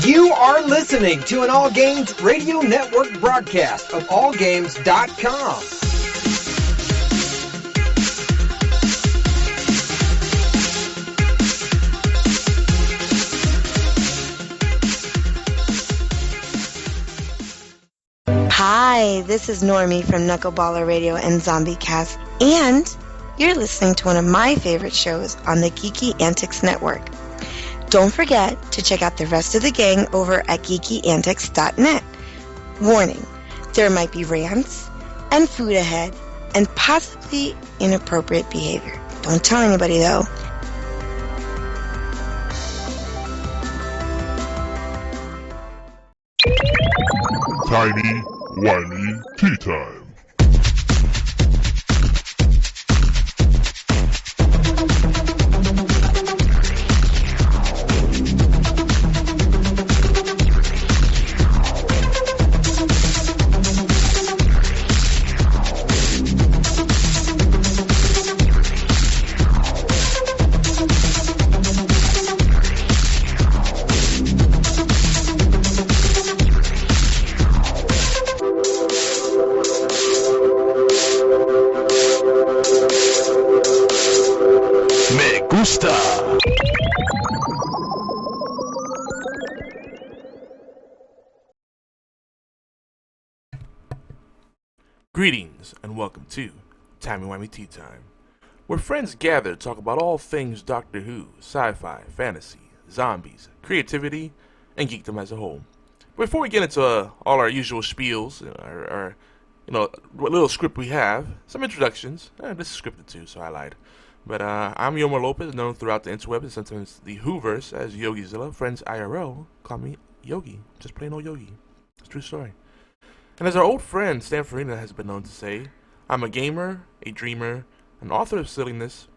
You are listening to an All Games Radio Network broadcast of allgames.com. Hi, this is Normie from Knuckleballer Radio and Zombie Cast, and you're listening to one of my favorite shows on the Geeky Antics Network. Don't forget to check out the rest of the gang over at geekyantics.net. Warning, there might be rants and food ahead and possibly inappropriate behavior. Don't tell anybody though. Tiny, whiny tea time. Greetings and welcome to Timey Wimey Tea Time, where friends gather to talk about all things Doctor Who, sci-fi, fantasy, zombies, creativity, and geekdom as a whole. Before we get into all our usual spiels, our what little script we have, some introductions. This is scripted too, so I lied. But I'm Yomar Lopez, known throughout the interweb and sometimes the Whoverse as YogiZilla. Friends IRL call me Yogi, just plain old Yogi. It's a true story. And as our old friend Stan Farina has been known to say, I'm a gamer, a dreamer, an author of silliness,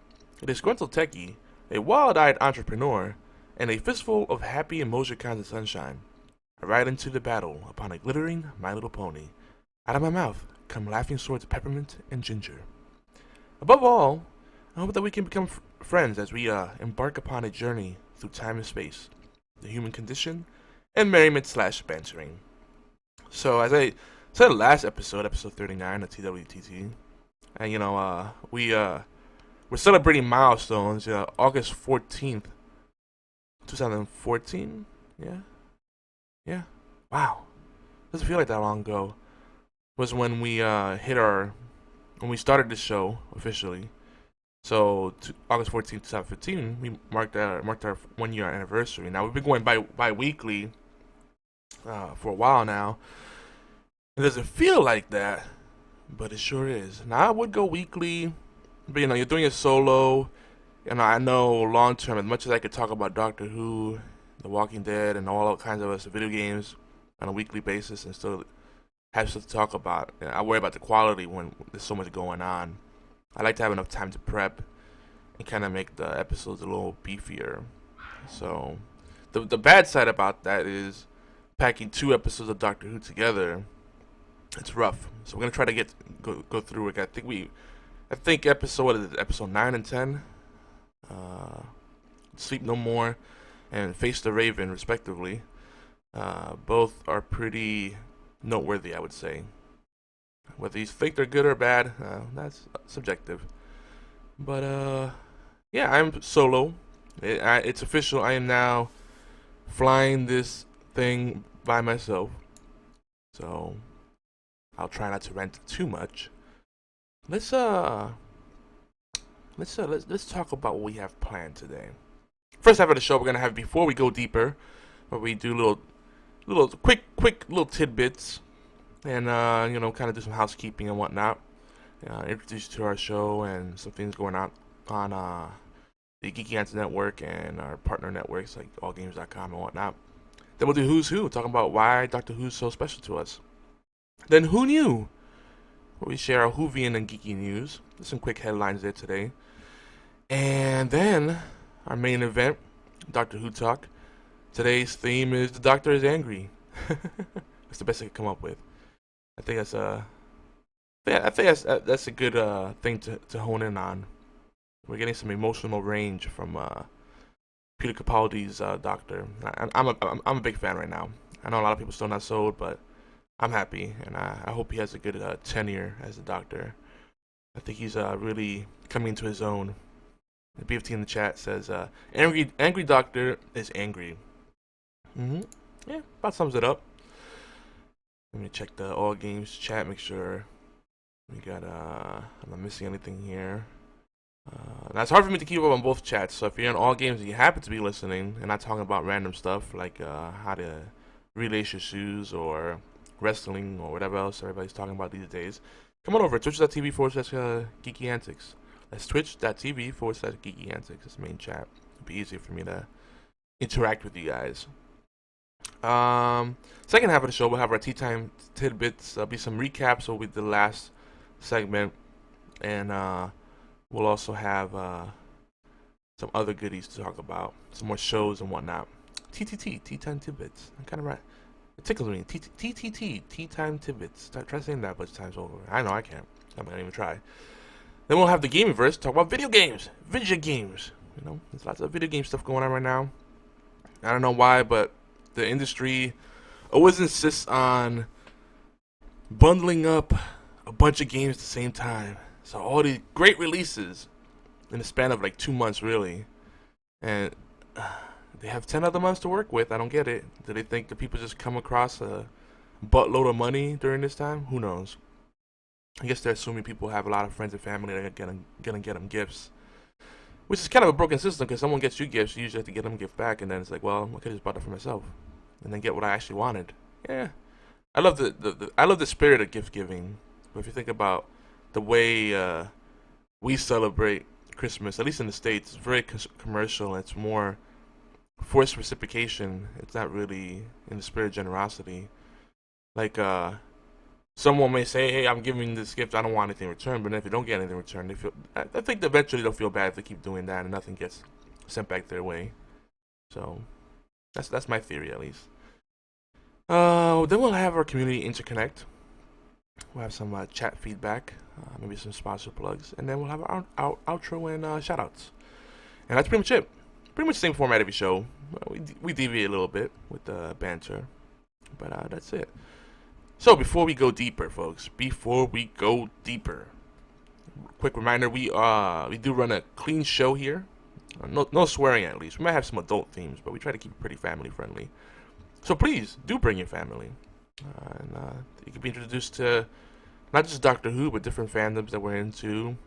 a disgruntled techie, a wild-eyed entrepreneur, and a fistful of happy emotion kinds of sunshine. I ride into the battle upon a glittering My Little Pony. Out of my mouth come laughing swords of peppermint and ginger. Above all, I hope that we can become friends as we embark upon a journey through time and space, the human condition, and merriment/bantering. So as I said last episode 39 of TWTT, and we're celebrating milestones. August 14th, 2014. Yeah. Wow, doesn't feel like that long ago. Was when we when we started the show officially. So August 14th, 2015, we marked our 1 year anniversary. Now we've been going bi-weekly for a while now. It doesn't feel like that, but it sure is. Now I would go weekly, but you're doing it solo. I know long term, as much as I could talk about Doctor Who, The Walking Dead, and all kinds of us video games on a weekly basis, and still have stuff to talk about. I worry about the quality when there's so much going on. I like to have enough time to prep and kind of make the episodes a little beefier. So the bad side about that is packing 2 episodes of Doctor Who together. It's rough. So we're gonna try to go through it. I think episode 9 and 10, Sleep No More, and Face the Raven, respectively. Both are pretty noteworthy, I would say. Whether you think they're good or bad, that's subjective. But yeah, I'm solo. It's official. I am now flying this thing by myself. So I'll try not to rant too much. Let's talk about what we have planned today. First half of the show we're gonna have, before we go deeper, where we do little quick little tidbits, and kind of do some housekeeping and whatnot. Introduce you to our show and some things going on the Geeky Antics Network and our partner networks like allgames.com and whatnot. Then we'll do Who's Who, talking about why Doctor Who's so special to us. Then Who Knew, where we share our Whovian and geeky news. There's some quick headlines there today. And then our main event, Doctor Who Talk. Today's theme is The Doctor is Angry. That's the best I could come up with. I think that's a good thing to hone in on. We're getting some emotional range from Peter Capaldi's Doctor. I'm a big fan right now. I know a lot of people still not sold, but I'm happy, and I hope he has a good tenure as a Doctor. I think he's really coming into his own. The BFT in the chat says, angry Doctor is angry. Yeah, about sums it up. Let me check the All Games chat, make sure we got, I'm not missing anything here. Now it's hard for me to keep up on both chats, so if you're in All Games and you happen to be listening and not talking about random stuff like how to relace your shoes or wrestling or whatever else everybody's talking about these days, come on over to twitch.tv/geeky antics. That's twitch.tv/geeky antics. That's the main chat. It'll be easier for me to interact with you guys. Second half of the show, we'll have our tea time tidbits. There'll be some recaps over the last segment, and we'll also have some other goodies to talk about, some more shows and whatnot. TTT, tea time tidbits. I'm kind of right. It tickles me. TTT, tea time tidbits. Try saying that a bunch of times over. I know I can't. I'm not gonna even try. Then we'll have the Gamingverse, talk about video games. Video games. You know, there's lots of video game stuff going on right now. I don't know why, but the industry always insists on bundling up a bunch of games at the same time. So all these great releases in the span of like 2 months, really. And they have 10 other months to work with. I don't get it. Do they think the people just come across a buttload of money during this time? Who knows? I guess they're assuming people have a lot of friends and family that are gonna get them gifts. Which is kind of a broken system, because someone gets you gifts, you usually have to get them a gift back, and then it's like, well, I could have just bought that for myself, and then get what I actually wanted. Yeah, I love the spirit of gift giving. But if you think about the way we celebrate Christmas, at least in the States, it's very commercial. It's more forced reciprocation. It's not really in the spirit of generosity. Like someone may say, "Hey, I'm giving this gift. I don't want anything in return." But if you don't get anything in return, they feel. I think eventually they'll feel bad if they keep doing that and nothing gets sent back their way. So that's my theory, at least. Then we'll have our community interconnect. We'll have some chat feedback, maybe some sponsor plugs, and then we'll have our outro and shoutouts. And that's pretty much it. Pretty much the same format every show. We deviate a little bit with the banter, but that's it. So before we go deeper, folks, quick reminder: we do run a clean show here. No swearing, at least. We might have some adult themes, but we try to keep it pretty family friendly. So please do bring your family, and you can be introduced to not just Doctor Who, but different fandoms that we're into,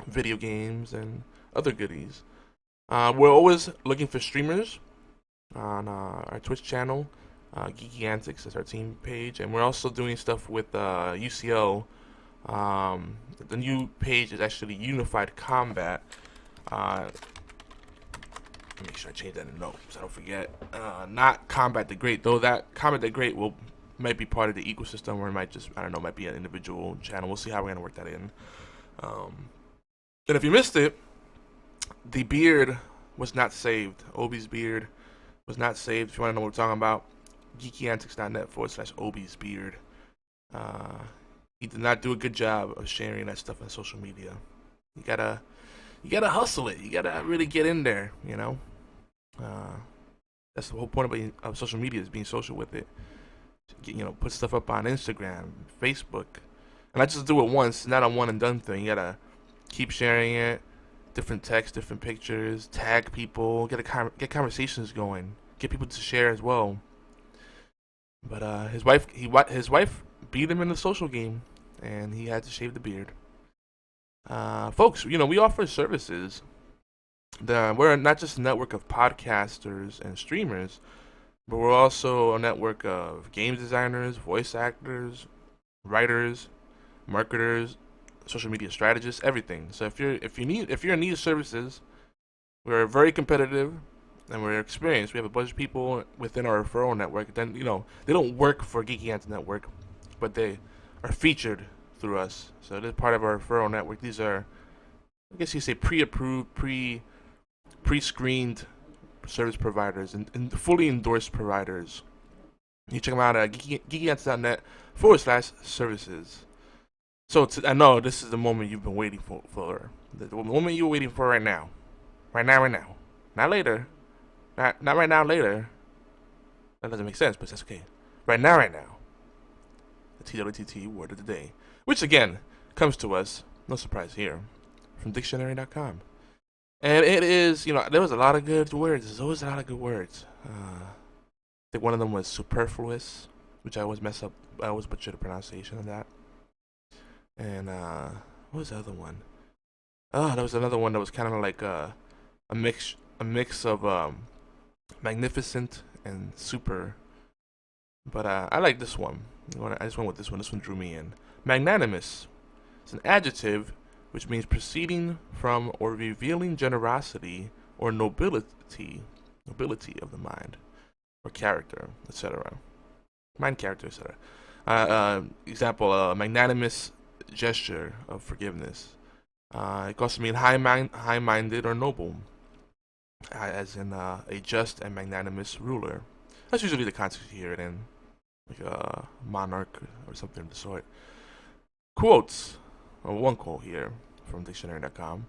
video games and other goodies. We're always looking for streamers on our Twitch channel. Geeky Antics is our team page, and we're also doing stuff with UCL. The new page is actually Unified Combat. Make sure I change that in notes so I don't forget. Not Combat the Great, though. That Combat the Great might be part of the ecosystem, or it might just, I don't know, might be an individual channel. We'll see how we're gonna work that in. And if you missed it, the beard was not saved. Obi's beard was not saved. If you want to know what we're talking about, geekyantics.net/Obi's beard. He did not do a good job of sharing that stuff on social media. You gotta hustle it. You gotta really get in there, you know. That's the whole point of social media, is being social with it. Put stuff up on Instagram, Facebook, and not just do it once, not a one and done thing. You gotta keep sharing it, different text, different pictures, tag people, get conversations going, get people to share as well. But his wife beat him in the social game, and he had to shave the beard. Folks, we offer services. We're not just a network of podcasters and streamers, but we're also a network of game designers, voice actors, writers, marketers, social media strategists, everything. So if you're in need of services, we're very competitive and we're experienced. We have a bunch of people within our referral network. Then they don't work for Geeky Ants Network, but they are featured through us. So they're part of our referral network. These are, I guess you say, pre-approved, pre-screened service providers and fully endorsed providers. You check them out at geekyants.net/services. So I know this is the moment you've been waiting for. The moment you're waiting for right now. Not later. Not right now, later. That doesn't make sense, but that's okay. Right now. The TWTT word of the day. Which, again, comes to us, no surprise here, from dictionary.com. And it is, there was a lot of good words. There's always a lot of good words. I think one of them was superfluous, which I always mess up. I always butcher the pronunciation of that. And what was the other one? Oh, there was another one that was kind of like a mix of magnificent and super. But I like this one. I just went with this one. This one drew me in. Magnanimous. It's an adjective which means proceeding from or revealing generosity or nobility of the mind or character, etc. Mind, character, etc. Example: magnanimous gesture of forgiveness. It can also mean high-minded or noble, as in a just and magnanimous ruler. That's usually the context you hear it in, like a monarch or something of the sort. Quotes. One quote here from dictionary.com.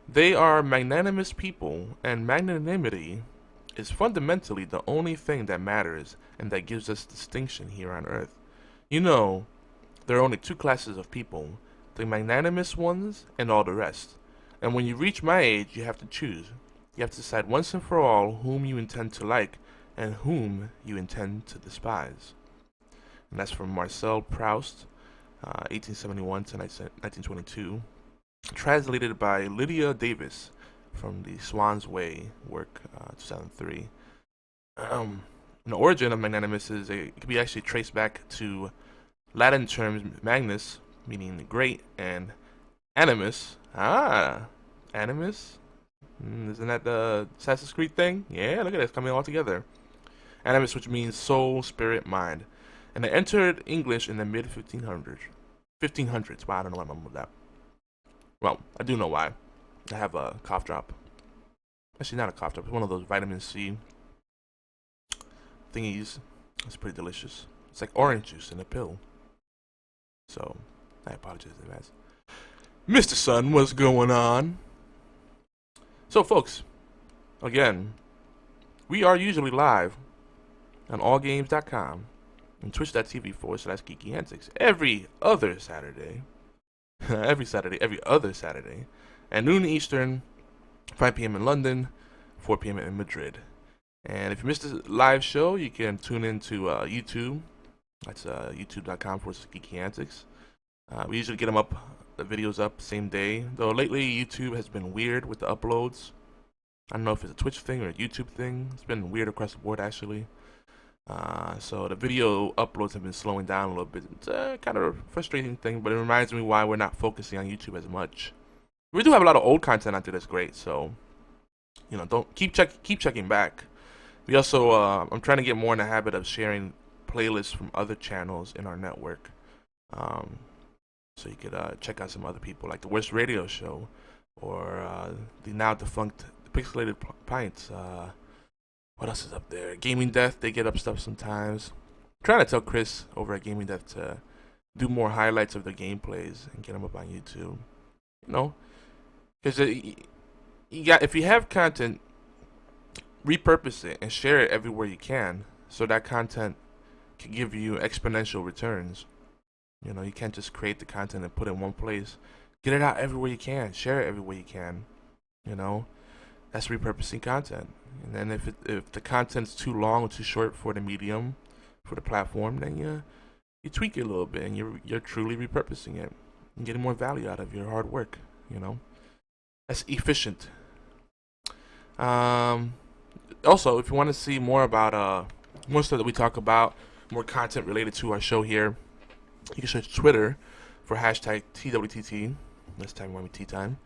They are magnanimous people, and magnanimity is fundamentally the only thing that matters and that gives us distinction here on Earth. There are only two classes of people, the magnanimous ones and all the rest. And when you reach my age, you have to choose. You have to decide once and for all whom you intend to like and whom you intend to despise. And that's from Marcel Proust, 1871 to 1922, translated by Lydia Davis from the Swan's Way work, 2003. The origin of magnanimous it can be actually traced back to Latin terms magnus, meaning great, and animus. Animus? Isn't that the Assassin's Creed thing? Yeah, look at it, it's coming all together. Animus, which means soul, spirit, mind. And it entered English in the mid-1500s. 1500s. Wow, I don't know why I'm with that. Well, I do know why. I have a cough drop. Actually, not a cough drop. It's one of those vitamin C thingies. It's pretty delicious. It's like orange juice in a pill. So, I apologize in advance. Mr. Sun, what's going on? So, folks, again, we are usually live on allgames.com and twitch.tv/Geeky Antics every other Saturday. every other Saturday. At noon Eastern, 5 p.m. in London, 4 p.m. in Madrid. And if you missed the live show, you can tune into YouTube. That's youtube.com/Geeky Antics. We usually get the videos up same day. Though lately, YouTube has been weird with the uploads. I don't know if it's a Twitch thing or a YouTube thing. It's been weird across the board, actually. So the video uploads have been slowing down a little bit. It's kind of a frustrating thing, but it reminds me why we're not focusing on YouTube as much. We do have a lot of old content out there that's great, so don't keep checking back. We also I'm trying to get more in the habit of sharing playlists from other channels in our network. So you could check out some other people, like the Worst Radio Show, or the now defunct Pixelated Pints. What else is up there? Gaming Death, they get up stuff sometimes. I'm trying to tell Chris over at Gaming Death to do more highlights of their gameplays and get them up on YouTube. Because if you have content, repurpose it and share it everywhere you can, so that content can give you exponential returns. You can't just create the content and put it in one place. Get it out everywhere you can. Share it everywhere you can. That's repurposing content. And then if the content's too long or too short for the medium, for the platform, then you tweak it a little bit and you're truly repurposing it and getting more value out of your hard work. That's efficient. Also, if you want to see more about more stuff that we talk about, more content related to our show here, you can search Twitter for hashtag TWTT. That's Time Whammy Tea Time.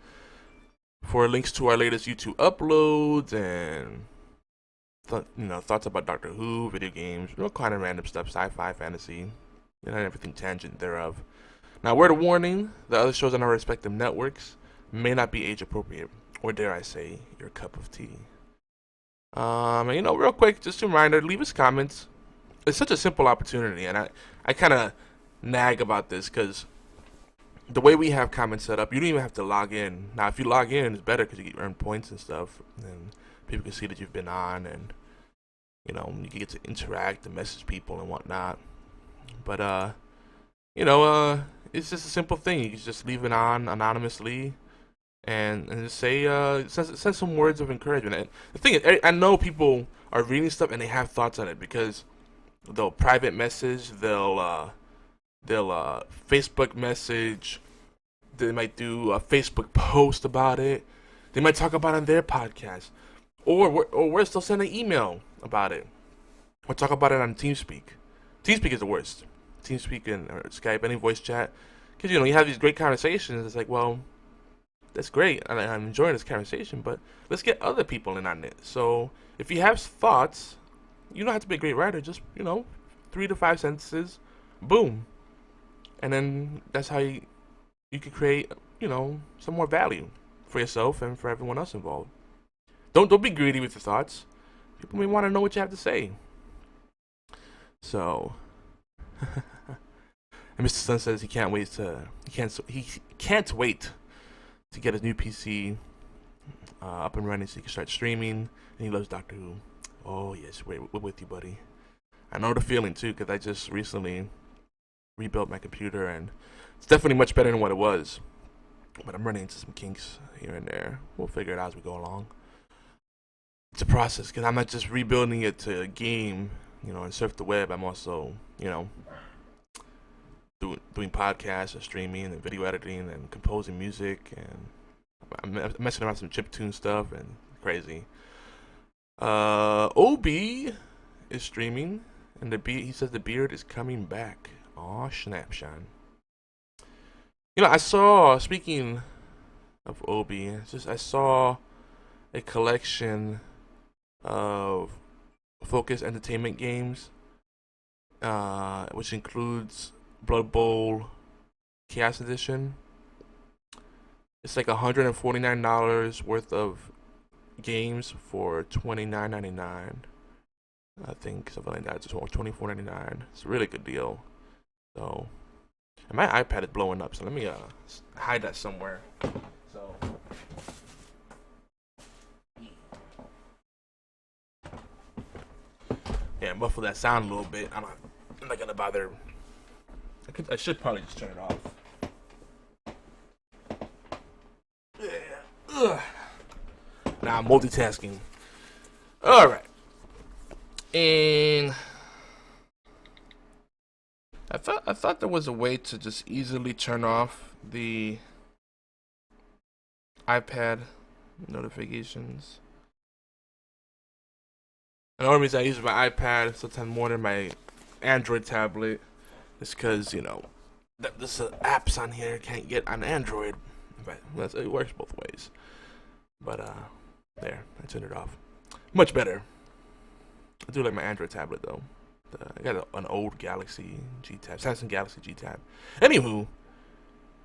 For links to our latest YouTube uploads and thoughts about Doctor Who, video games, kind of random stuff, sci-fi, fantasy, and everything tangent thereof. Now, word of warning: the other shows on our respective networks may not be age appropriate, or dare I say, your cup of tea. Real quick, just a reminder: leave us comments. It's such a simple opportunity, and I kind of nag about this because the way we have comments set up, you don't even have to log in. Now, if you log in, it's better because you earn points and stuff. And People can see that you've been on, and you know, you can get to interact and message people and whatnot. But it's just a simple thing. You can just leave it on anonymously, and just say send some words of encouragement. And the thing is, I know people are reading stuff and they have thoughts on it, because they'll private message, they'll Facebook message, they might do a Facebook post about it, they might talk about it on their podcast, or worse, they'll send an email about it, or talk about it on TeamSpeak. TeamSpeak is the worst. TeamSpeak or Skype, any voice chat, because you have these great conversations. It's like, well, that's great, and I'm enjoying this conversation, but let's get other people in on it. So if you have thoughts, you don't have to be a great writer. Just 3 to 5 sentences, boom, and then that's how you can create some more value for yourself and for everyone else involved. Don't be greedy with your thoughts. People may want to know what you have to say. So, and Mr. Sun says he can't wait to get his new PC up and running so he can start streaming, and he loves Doctor Who. Oh yes, we're with you, buddy. I know the feeling too, because I just recently rebuilt my computer, and it's definitely much better than what it was. But I'm running into some kinks here and there. We'll figure it out as we go along. It's a process, because I'm not just rebuilding it to game, and surf the web. I'm also, doing podcasts and streaming and video editing and composing music, and I'm messing around with some chiptune stuff and crazy. OB is streaming, and he says the beard is coming back. Aw, snapshot. I saw, speaking of OB, I saw a collection of Focus Entertainment games, which includes Blood Bowl Chaos Edition. It's like $149 worth of games for $29.99. I think something like that. It's $24.99. It's a really good deal. So, and my iPad is blowing up, so let me hide that somewhere. So, yeah, muffle that sound a little bit. I'm not gonna bother. I should probably just turn it off. Yeah. Ugh. Now I'm multitasking. All right. And I thought there was a way to just easily turn off the iPad notifications. And the only reason I use my iPad sometimes more than my Android tablet is because, there's apps on here can't get on Android. But it works both ways. But, there, I turned it off. Much better. I do like my Android tablet, though. I got an old Galaxy G Tab, Samsung Galaxy G Tab. Anywho,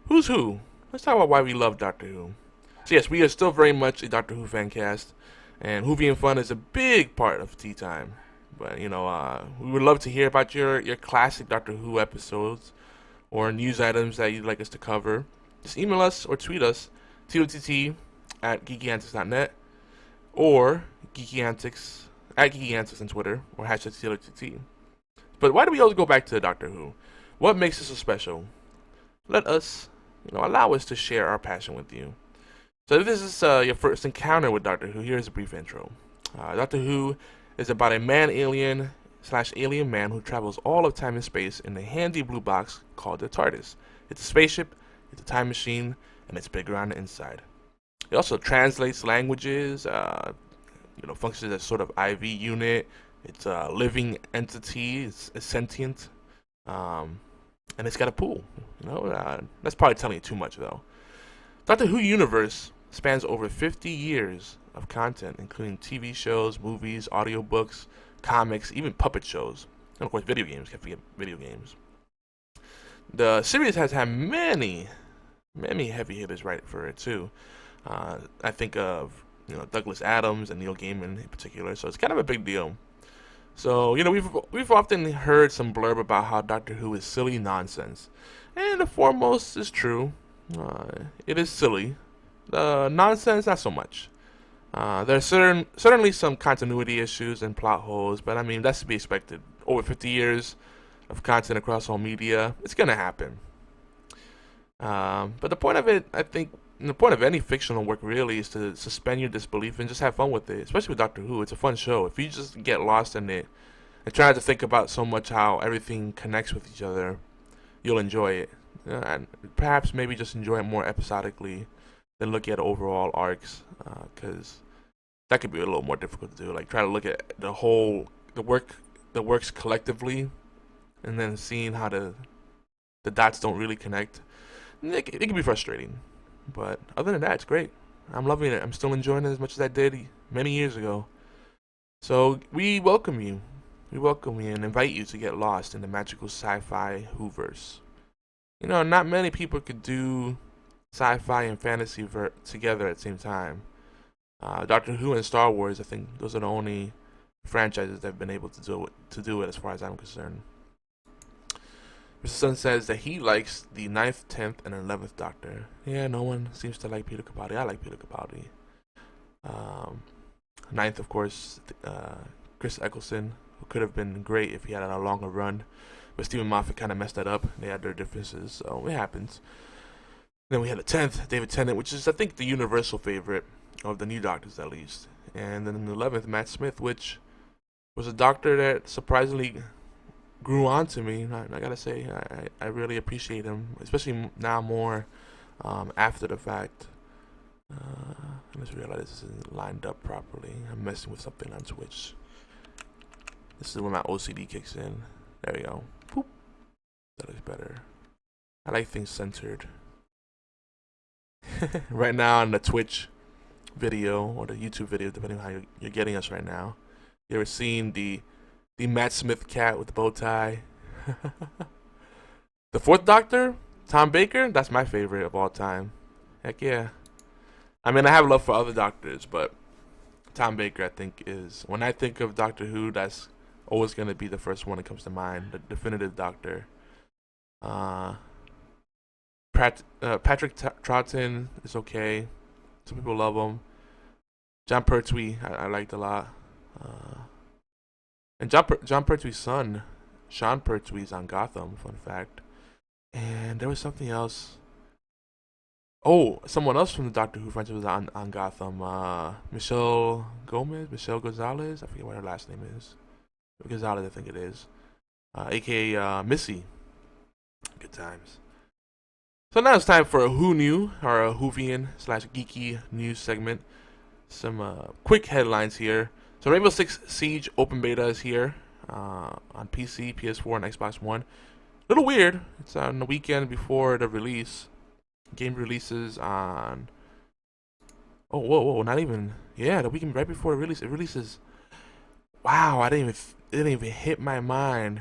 who's who? Let's talk about why we love Doctor Who. So yes, we are still very much a Doctor Who fan cast, and Whovian Fun is a big part of Tea Time. But we would love to hear about your classic Doctor Who episodes or news items that you'd like us to cover. Just email us or tweet us, TOTT@geekyantics.net, or geekyantics at geekyantics on Twitter, or #TOTT. But why do we always go back to Doctor Who? What makes it so special? Let us, allow us to share our passion with you. So if this is your first encounter with Doctor Who, here's a brief intro. Doctor Who is about a man-alien/alien man who travels all of time and space in a handy blue box called the TARDIS. It's a spaceship, it's a time machine, and it's bigger on the inside. It also translates languages, functions as sort of IV unit. It's a living entity. It's sentient, and it's got a pool. That's probably telling you too much, though. Doctor Who universe spans over 50 years of content, including TV shows, movies, audiobooks, comics, even puppet shows, and of course video games. Can't forget video games. The series has had many heavy hitters write for it too. I think of Douglas Adams and Neil Gaiman in particular, so it's kind of a big deal. So we've often heard some blurb about how Doctor Who is silly nonsense, and the foremost is true. It is silly. The nonsense, not so much. There's certainly some continuity issues and plot holes, but I mean that's to be expected. Over 50 years of content across all media, it's gonna happen. But the point of it, I think, the point of any fictional work really is to suspend your disbelief and just have fun with it. Especially with Doctor Who, it's a fun show. If you just get lost in it and try not to think about so much how everything connects with each other, you'll enjoy it. And perhaps maybe just enjoy it more episodically than look at overall arcs, because that could be a little more difficult to do. Like try to look at the works collectively, and then seeing how the dots don't really connect. It can be frustrating, but other than that, it's great. I'm loving it. I'm still enjoying it as much as I did many years ago. So we welcome you. We welcome you and invite you to get lost in the magical sci-fi Whoverse. You know, not many people could do sci-fi and fantasy together at the same time. Doctor Who and Star Wars, I think those are the only franchises that have been able to do it as far as I'm concerned. Mr. Sun says that he likes the 9th, 10th, and 11th Doctor. Yeah, no one seems to like Peter Capaldi. I like Peter Capaldi. 9th, of course, Chris Eccleston, who could have been great if he had a longer run. But Stephen Moffat kind of messed that up. They had their differences, so it happens. Then we had the 10th, David Tennant, which is, I think, the universal favorite of the new Doctors, at least. And then the 11th, Matt Smith, which was a Doctor that surprisingly grew on to me. I gotta say, I really appreciate him, especially now more after the fact. Let's realize this isn't lined up properly. I'm messing with something on Twitch. This is when my OCD kicks in. There we go. Boop. That looks better. I like things centered. Right now on the Twitch video or the YouTube video, depending on how you're getting us right now, you're seeing the Matt Smith cat with the bow tie. The 4th Doctor, Tom Baker, that's my favorite of all time. Heck yeah. I mean, I have love for other Doctors, but Tom Baker, I think, is, when I think of Doctor Who, that's always going to be the first one that comes to mind, the definitive Doctor. Patrick Troughton is okay. Some people love him. John Pertwee, I liked a lot. And John Pertwee's son, Sean Pertwee's on Gotham, fun fact. And there was something else. Oh, someone else from the Doctor Who franchise was on Gotham. Michelle Gonzalez, I forget what her last name is. Gonzalez, I think it is. AKA Missy. Good times. So now it's time for a Who Knew, or a Whovian / geeky news segment. Some quick headlines here. So Rainbow Six Siege Open Beta is here on PC, PS4, and Xbox One. A little weird. It's on the weekend before the release. Game releases on... Oh, whoa, not even... Yeah, the weekend right before the release. It releases... Wow, it didn't even hit my mind.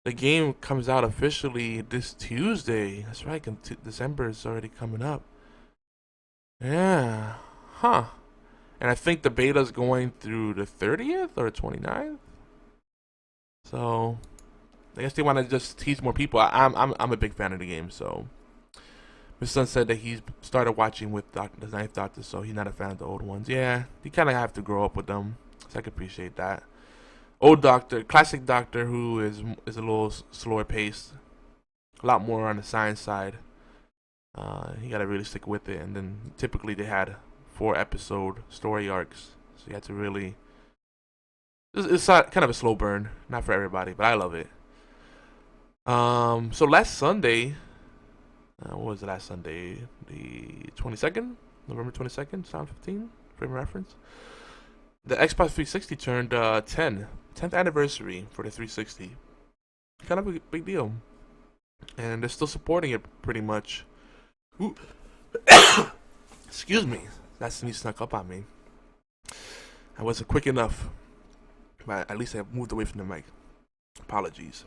The game comes out officially this Tuesday. That's right, December is already coming up. Yeah. Huh. And I think the beta's going through the 30th or 29th. So, I guess they want to just tease more people. I'm a big fan of the game, so... Mr. Sun said that he's started watching with the 9th Doctor, so he's not a fan of the old ones. Yeah, you kind of have to grow up with them, so I can appreciate that. Old Doctor, classic Doctor Who is a little slower paced, a lot more on the science side. You gotta really stick with it, and then typically they had 4-episode story arcs, so you had to really. It's kind of a slow burn, not for everybody, but I love it. So last Sunday, what was the last Sunday? The 22nd, November 22nd, 2015, frame of reference. The Xbox 360 turned 10th anniversary for the 360. Kind of a big deal. And they're still supporting it pretty much. Ooh. Excuse me. That sneeze snuck up on me. I wasn't quick enough. But at least I moved away from the mic. Apologies.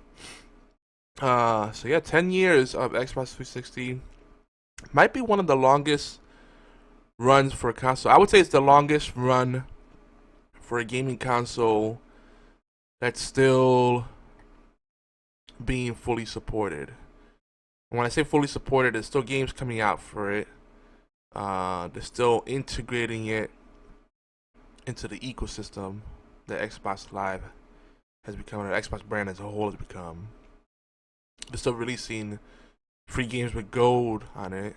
So yeah, 10 years of Xbox 360. Might be one of the longest runs for a console. I would say it's the longest run for a gaming console that's still being fully supported. And when I say fully supported, there's still games coming out for it. They're still integrating it into the ecosystem that Xbox Live has become, or the Xbox brand as a whole has become. They're still releasing free games with gold on it,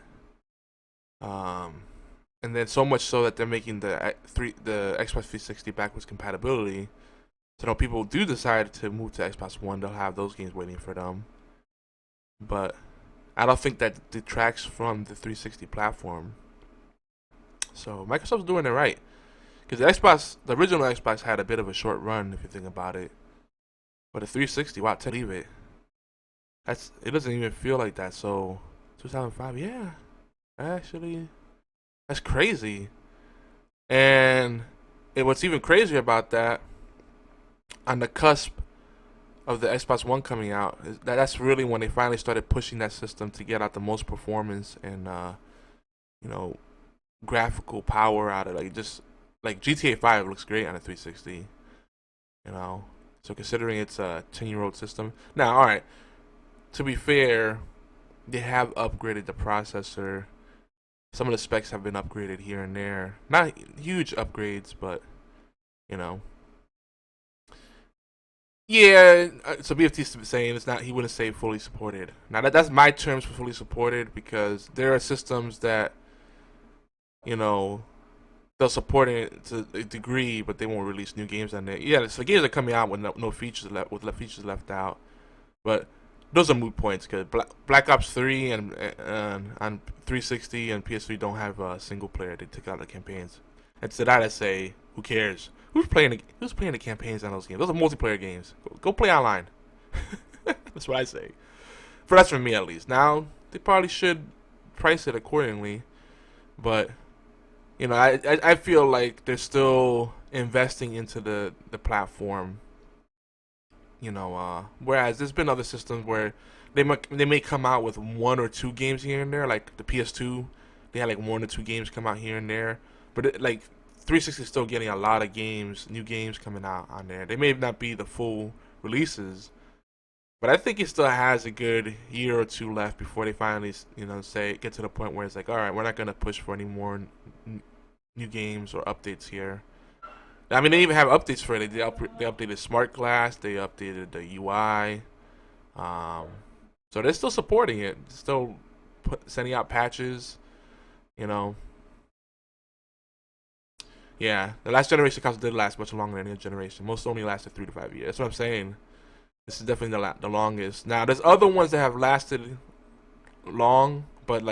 and then so much so that they're making the Xbox 360 backwards compatibility. So when people do decide to move to Xbox One, they'll have those games waiting for them. But I don't think that detracts from the 360 platform. So Microsoft's doing it right. Because the original Xbox had a bit of a short run, if you think about it. But the 360, wow, to leave it. It doesn't even feel like that. So 2005, yeah. Actually, that's crazy. And what's even crazier about that, on the cusp of the Xbox One coming out, that's really when they finally started pushing that system to get out the most performance and graphical power out of it. Like GTA 5 looks great on a 360, so considering it's a 10-year-old system. Now, all right, to be fair, they have upgraded the processor. Some of the specs have been upgraded here and there. Not huge upgrades, but yeah, so BFT's saying it's not. He wouldn't say fully supported. Now that's my terms for fully supported, because there are systems that they'll support it to a degree, but they won't release new games on there. Yeah, so games are coming out with no features left, with features left out. But those are moot points, because Black Ops 3 and on 360 and PS3 don't have a single player. They took out the campaigns. And to that I say, who cares? Who's playing the campaigns on those games? Those are multiplayer games. Go play online. That's what I say. That's for me, at least. Now they probably should price it accordingly, but I feel like they're still investing into the platform. Whereas there's been other systems where they may come out with 1 or 2 games here and there, like the PS2. They had like 1 or 2 games come out here and there, but 360 is still getting a lot of new games coming out on there. They may not be the full releases, but I think it still has a good year or 2 left before they finally, get to the point where it's like, all right, we're not going to push for any more new games or updates here. I mean, they even have updates for it. They updated Smart Glass. They updated the UI. So they're still supporting it. Still sending out patches, Yeah, the last generation console did last much longer than the generation. Most only lasted 3 to 5 years. That's what I'm saying. This is definitely the longest. Now, there's other ones that have lasted long, but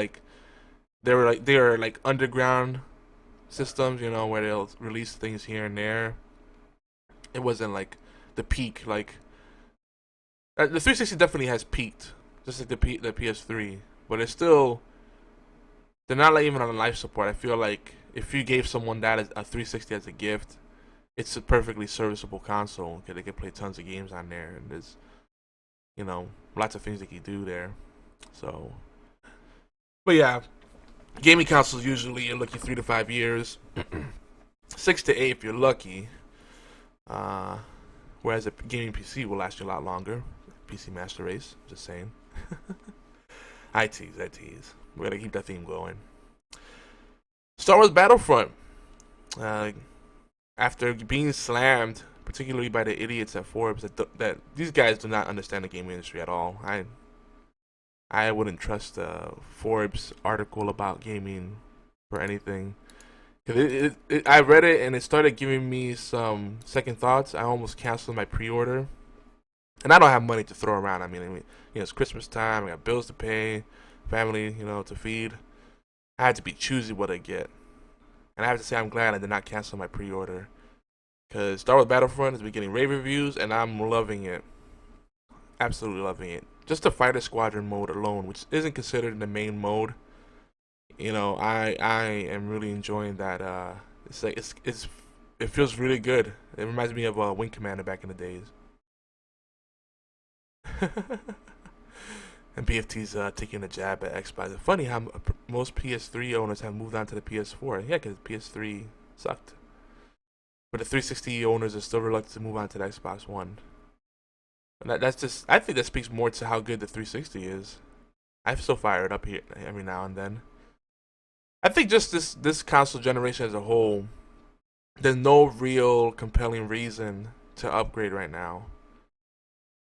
they were underground systems, where they'll release things here and there. It wasn't like the peak. The 360 definitely has peaked, just like the PS3, but it's still, they're not even on life support. I feel like if you gave someone that as a 360 as a gift, it's a perfectly serviceable console, because they can play tons of games on there, and there's lots of things they can do there. So, but yeah, gaming consoles usually you're looking 3 to 5 years, 6 to 8 if you're lucky. Whereas a gaming PC will last you a lot longer. PC Master Race, just saying. I tease. We're gonna keep that theme going. Star Wars Battlefront. After being slammed, particularly by the idiots at Forbes, that these guys do not understand the gaming industry at all. I wouldn't trust a Forbes article about gaming for anything. I read it and it started giving me some second thoughts. I almost canceled my pre-order, and I don't have money to throw around. I mean, it's Christmas time. I got bills to pay, family, to feed. I had to be choosy what I get, and I have to say I'm glad I did not cancel my pre-order, because Star Wars Battlefront has been getting rave reviews, and I'm loving it, absolutely loving it. Just the fighter squadron mode alone, which isn't considered the main mode, I am really enjoying that. It feels really good. It reminds me of Wing Commander back in the days. And BFT's taking a jab at Xbox. It's funny how most PS3 owners have moved on to the PS4. Yeah, because PS3 sucked. But the 360 owners are still reluctant to move on to the Xbox One. And I think that speaks more to how good the 360 is. I still fire it up here every now and then. I think just this console generation as a whole there's no real compelling reason to upgrade right now.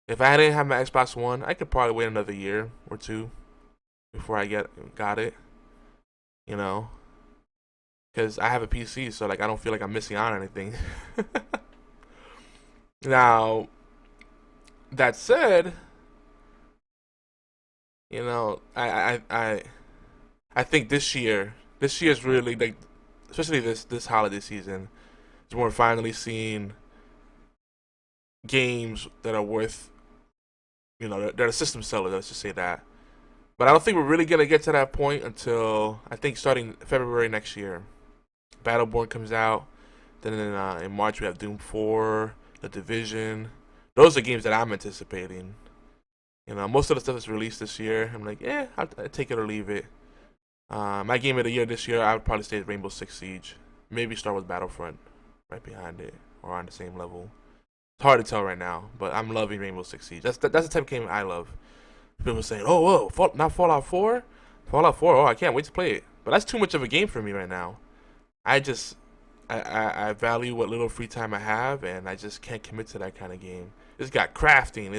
If I didn't have my Xbox One, I could probably wait another year or two before I got it. You know, because I have a PC, so like I don't feel like I'm missing out on anything. Now, that said, you know, I think this year's really like, especially this holiday season, is when we're finally seeing games that are worth, you know, they're a system seller. Let's just say that. But I don't think we're really gonna get to that point until I think starting February next year. Battleborn comes out. Then in March we have Doom 4, The Division. Those are games that I'm anticipating. You know, most of the stuff that's released this year, I'm like, I'll take it or leave it. My game of the year this year, I would probably say Rainbow Six Siege. Maybe Star Wars Battlefront right behind it, or on the same level. It's hard to tell right now, but I'm loving Rainbow Six Siege. That's the type of game I love. People saying, "Oh, whoa, not Fallout 4? Fallout 4, oh, I can't wait to play it." But that's too much of a game for me right now. I value what little free time I have, and I just can't commit to that kind of game. It's got crafting.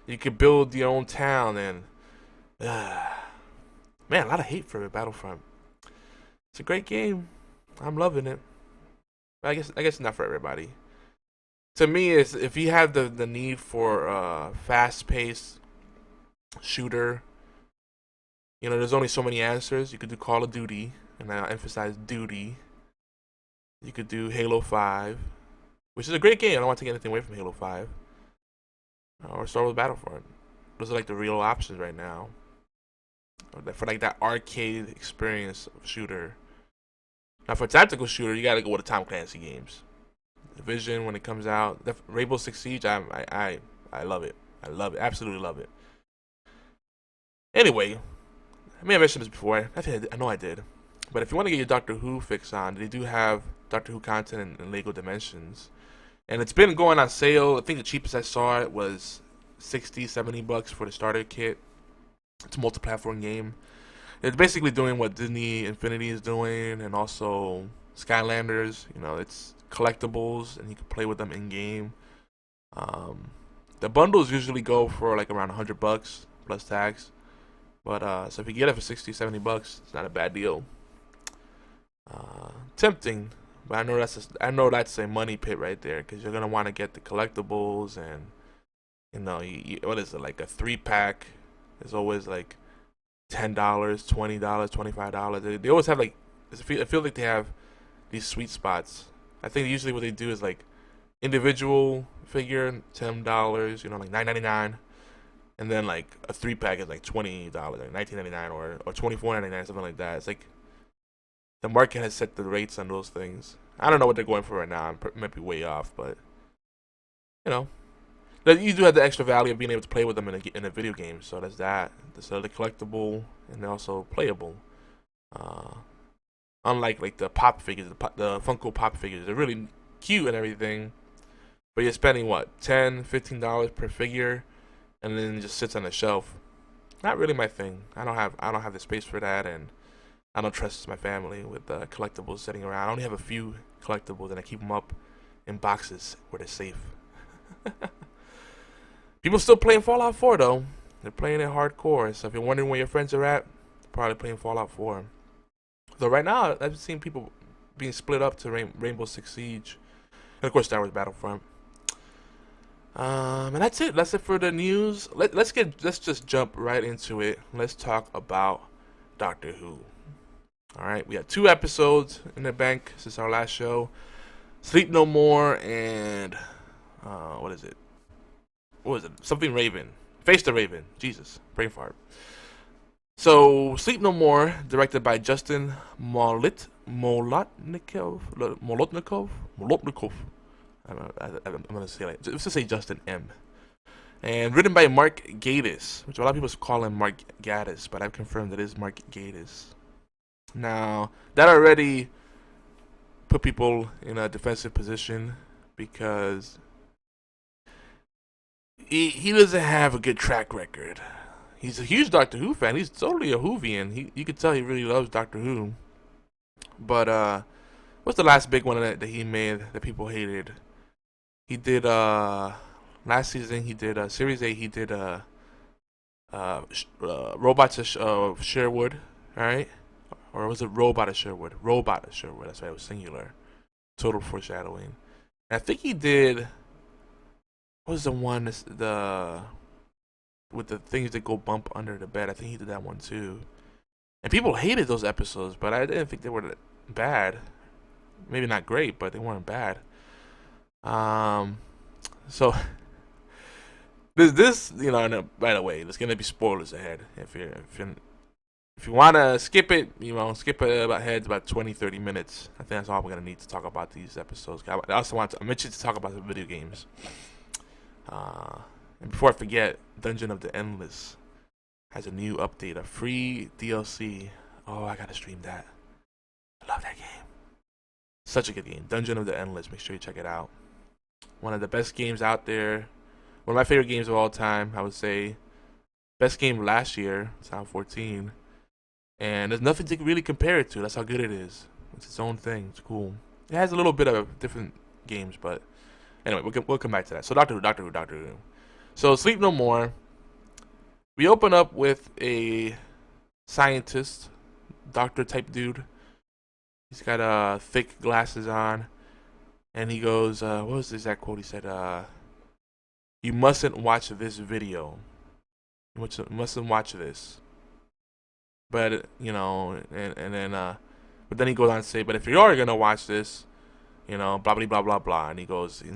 You can build your own town, and man, a lot of hate for it. Battlefront. It's a great game. I'm loving it. But I guess it's not for everybody. To me, is if you have the need for fast-paced shooter, you know, there's only so many answers. You could do Call of Duty, and I emphasize duty. You could do Halo 5, which is a great game. I don't want to take anything away from Halo 5. Or Star Wars Battlefront. Those are like the real options right now. For like that arcade experience of shooter. Now for tactical shooter, you gotta go with the Tom Clancy games. Division when it comes out. Rainbow Six Siege, I love it. I love it. Absolutely love it. Anyway, I may have mentioned this before. I know I did. But if you want to get your Doctor Who fix on, they do have Doctor Who content in Lego Dimensions. And it's been going on sale. I think the cheapest I saw it was $60-$70 for the starter kit. It's a multi-platform game. It's basically doing what Disney Infinity is doing, and also Skylanders. You know, it's collectibles, and you can play with them in game. The bundles usually go for like around $100 plus tax. But so if you get it for $60-$70, it's not a bad deal. Tempting, but I know that's a money pit right there, because you're gonna want to get the collectibles, and you know, what is it, like a 3-pack is always like $10, $20, $25. They always have like, I feel like they have these sweet spots. I think usually what they do is like individual figure $10, you know, like $9.99, and then like a 3-pack is like $20, like $19.99 or $24.99, something like that. It's like the market has set the rates on those things. I don't know what they're going for right now. I might be way off, but you know, you do have the extra value of being able to play with them in a video game. So there's that. So they're collectible and they're also playable. Unlike like the pop figures, the Funko Pop figures, they're really cute and everything, but you're spending what, $10-$15 per figure, and then it just sits on the shelf. Not really my thing. I don't have the space for that, and I don't trust my family with collectibles sitting around. I only have a few collectibles, and I keep them up in boxes where they're safe. People still playing Fallout 4 though. They're playing it hardcore. So if you're wondering where your friends are at, probably playing Fallout 4. Though right now, I've seen people being split up to Rainbow Six Siege, and of course Star Wars Battlefront. And that's it. That's it for the news. Let's just jump right into it. Let's talk about Doctor Who. All right, we have 2 episodes in the bank since our last show. Sleep No More and what is it? Something Raven. Face the Raven. Jesus, brain fart. So, Sleep No More, directed by Justin Molotnikov. I'm gonna say like, let's just say Justin M. And written by Mark Gatiss, which a lot of people call him Mark Gatiss, but I've confirmed it is Mark Gatiss. Now, that already put people in a defensive position, because he doesn't have a good track record. He's a huge Doctor Who fan. He's totally a Whovian. You could tell he really loves Doctor Who. But what's the last big one that he made that people hated? He did last season. He did Series 8. He did Robots of Sherwood, right? Or was it Robot of Sherwood? Robot of Sherwood. That's right. It was singular. Total foreshadowing. And I think he did. What was the one with the things that go bump under the bed? I think he did that one too. And people hated those episodes, but I didn't think they were bad. Maybe not great, but they weren't bad. So this, you know, and by the way, there's gonna be spoilers ahead. If you wanna skip it, you know, skip it ahead about 20-30 minutes. I think that's all we're gonna need to talk about these episodes. I also I mentioned to talk about the video games. And before I forget, Dungeon of the Endless has a new update, a free DLC. Oh, I gotta stream that. I love that game. Such a good game. Dungeon of the Endless. Make sure you check it out. One of the best games out there. One of my favorite games of all time, I would say. Best game last year, Sound 14. And there's nothing to really compare it to. That's how good it is. It's its own thing. It's cool. It has a little bit of different games, but anyway, we'll come back to that. So Doctor Who. So Sleep No More. We open up with a scientist, doctor type dude. He's got thick glasses on, and he goes, what was the exact quote? He said, "You mustn't watch this video. You mustn't watch this." But you know, but then he goes on to say, "But if you are gonna watch this, you know, blah blah blah blah blah," and he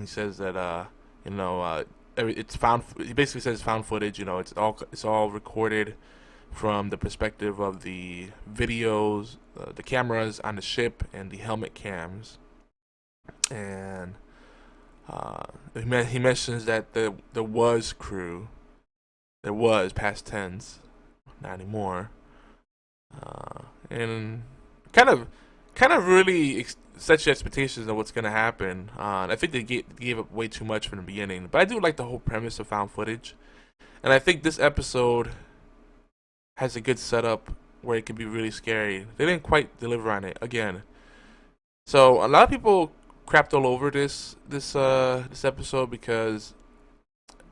says that you know, it's found. He basically says it's found footage. You know, it's all recorded from the perspective of the videos, the cameras on the ship, and the helmet cams. And he mentions that there was crew. There was past tense, not anymore. And kind of really sets your expectations of what's gonna happen. I think they gave up way too much from the beginning, but I do like the whole premise of found footage, and I think this episode has a good setup where it could be really scary. They didn't quite deliver on it again. So a lot of people crapped all over this episode because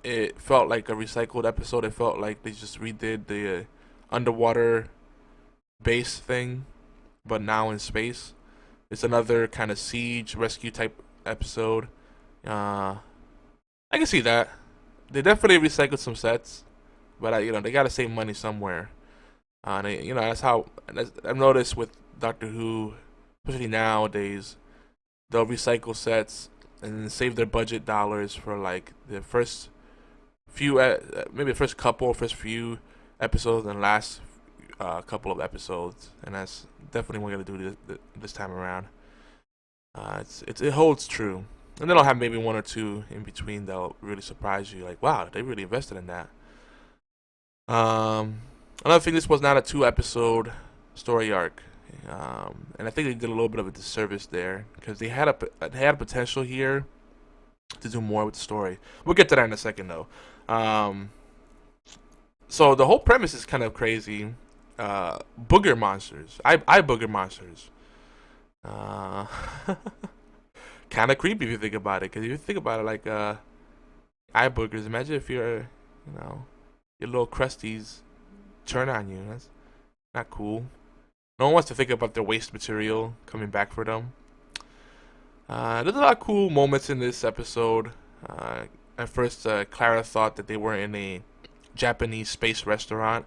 it felt like a recycled episode. It felt like they just redid the underwater base thing, but now in space. It's another kind of siege rescue type episode. I can see that. They definitely recycled some sets, but they gotta save money somewhere. That's how I've noticed with Doctor Who, especially nowadays. They'll recycle sets and save their budget dollars for like the first few, maybe the first few episodes and last couple of episodes, and that's definitely what we're gonna do this time around. It holds true, and then I'll have maybe one or two in between that'll really surprise you. Like, wow, they really invested in that. Another thing, this was not a 2-episode story arc, and I think they did a little bit of a disservice there because they had a potential here to do more with the story. We'll get to that in a second, though. So the whole premise is kind of crazy. Booger monsters. I booger monsters. Kind of creepy if you think about it. Because if you think about it, like eye boogers. Imagine if your little crusties turn on you. That's not cool. No one wants to think about their waste material coming back for them. There's a lot of cool moments in this episode. At first, Clara thought that they were in a Japanese space restaurant.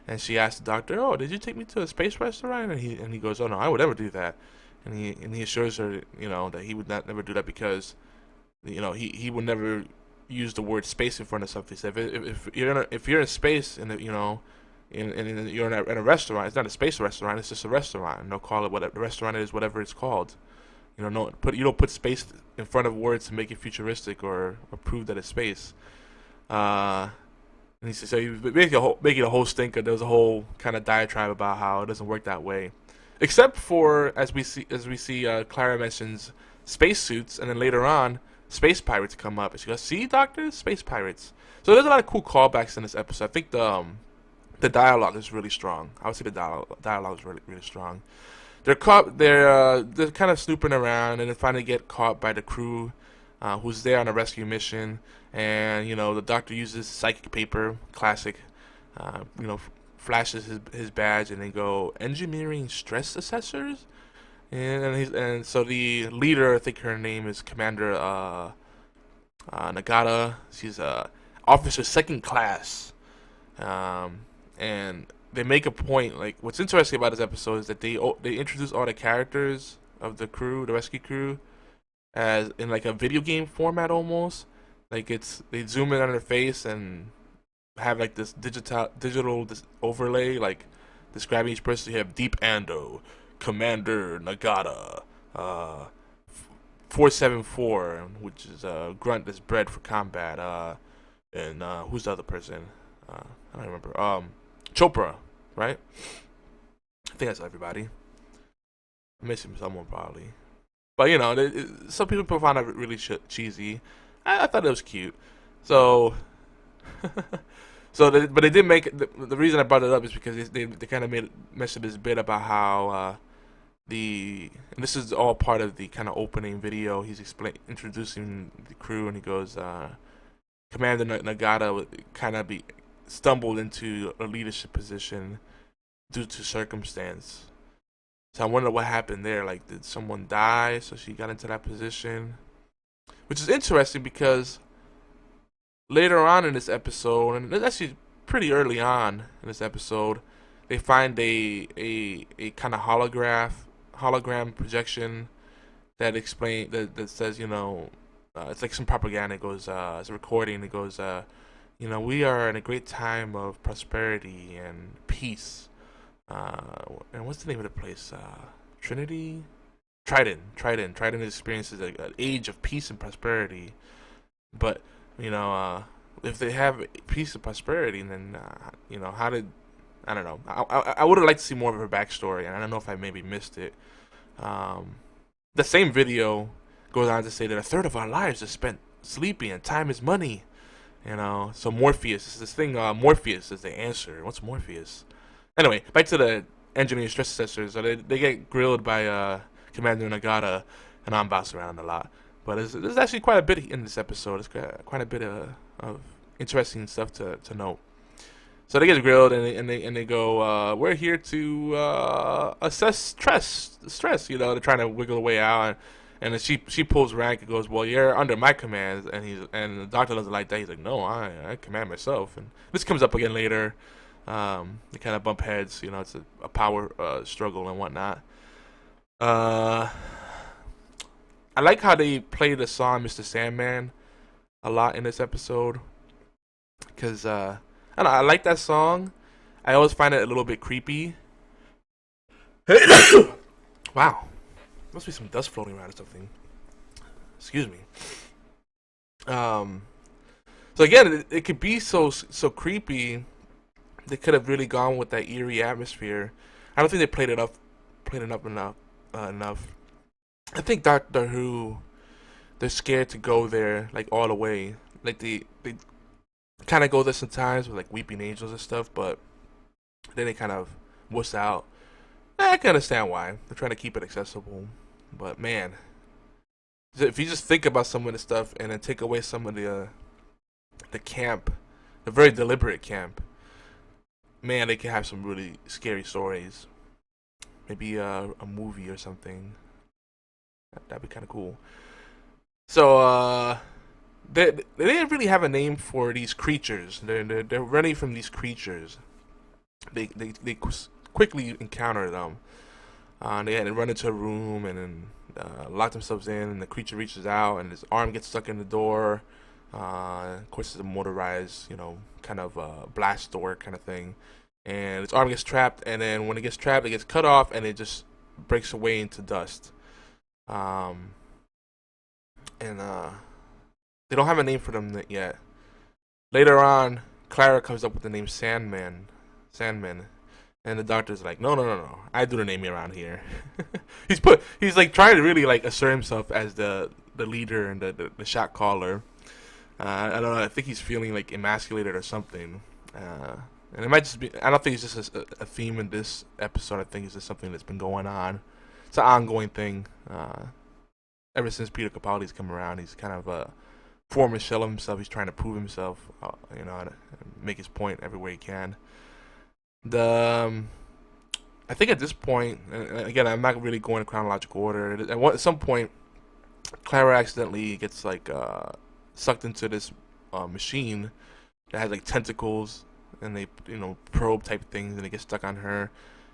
And she asked the doctor, "Oh, did you take me to a space restaurant?" And he goes, "Oh no, I would never do that." And he assures her, that he would never do that because, he would never use the word space in front of something. So if you're in space and you're in a restaurant, it's not a space restaurant. It's just a restaurant, and they'll call it whatever the restaurant is, whatever it's called. You don't put space in front of words to make it futuristic or prove that it's space. And he said, so you making a whole stinker. There was a whole kind of diatribe about how it doesn't work that way, except for as we see Clara mentions spacesuits, and then later on space pirates come up, and she goes, "See, Doctor, space pirates." So there's a lot of cool callbacks in this episode. I think the dialogue is really strong. I would say the dialogue is really really strong. they're caught. They're kind of snooping around, and then finally get caught by the crew, who's there on a rescue mission. And the doctor uses psychic paper, classic. Flashes his badge, and they go engineering stress assessors. And so the leader, I think her name is Commander Nagata. She's officer second class, and they make a point. Like, what's interesting about this episode is that they introduce all the characters of the crew, the rescue crew, as in like a video game format almost. Like they zoom in on their face and have like this digital overlay, like describing each person. You have Deep Ando, Commander Nagata, 474, which is grunt that's bred for combat, and who's the other person? I don't remember. Chopra, right? I think that's everybody. I'm missing someone probably, but some people found it really cheesy. I thought it was cute, so. But they did make it, the reason I brought it up is because they kind of mentioned this bit about how and this is all part of the kind of opening video. He's introducing the crew, and he goes, Commander Nagata would kind of stumbled into a leadership position due to circumstance. So I wonder what happened there. Like, did someone die so she got into that position? Which is interesting because later on in this episode, and it's actually pretty early on in this episode, they find a kind of hologram projection that says, it's like some propaganda. It goes, it's a recording. It goes, we are in a great time of prosperity and peace. And what's the name of the place? Trinity? Trident experiences an age of peace and prosperity. But if they have peace and prosperity, then how did, I don't know. I would have liked to see more of her backstory, and I don't know if I maybe missed it. The same video goes on to say that a third of our lives is spent sleeping, and time is money. So Morpheus, this thing. Morpheus is the answer. What's Morpheus? Anyway, back to the engineering stress assessors. So they get grilled by Commander Nagata, and I'm bouncing around a lot. But there's actually quite a bit in this episode. It's quite a bit of interesting stuff to note. So they get grilled, and they go, we're here to assess stress. They're trying to wiggle the way out, and then she pulls rank and goes, well, you're under my commands. And the doctor doesn't like that. He's like, no, I command myself. And this comes up again later. They kind of bump heads. It's a power struggle and whatnot. I like how they play the song Mr. Sandman a lot in this episode, because I don't know, I like that song. I always find it a little bit creepy. Wow, must be some dust floating around or something. Excuse me. So again, it could be so creepy. They could have really gone with that eerie atmosphere. I don't think they played it up enough. I think Doctor Who, they're scared to go there like all the way. Like they kind of go there sometimes with like Weeping Angels and stuff, but then they kind of wuss out. I can understand why. They're trying to keep it accessible, but man, if you just think about some of the stuff and then take away some of the camp, the very deliberate camp, man, they can have some really scary stories. Maybe a movie or something. That'd be kind of cool. So they didn't really have a name for these creatures. They're running from these creatures. They quickly encounter them. They had to run into a room and then lock themselves in. And the creature reaches out and his arm gets stuck in the door. Of course, it's a motorized, kind of blast door kind of thing. And his arm gets trapped. And then when it gets trapped, it gets cut off and it just breaks away into dust. They don't have a name for them yet. Later on, Clara comes up with the name Sandman, and the doctor's like, no, I do the naming around here. he's like trying to really like assert himself as the leader and the shot caller. I don't know. I think he's feeling like emasculated or something. And it might just be. I don't think it's just a theme in this episode. I think it's just something that's been going on. it's an ongoing thing. Ever since Peter Capaldi's come around, he's kind of a former shell of himself. He's trying to prove himself, and make his point everywhere he can. I think at this point, and again, I'm not really going in chronological order. At some point, Clara accidentally gets sucked into this machine that has tentacles, and they probe type things, and they get stuck on her.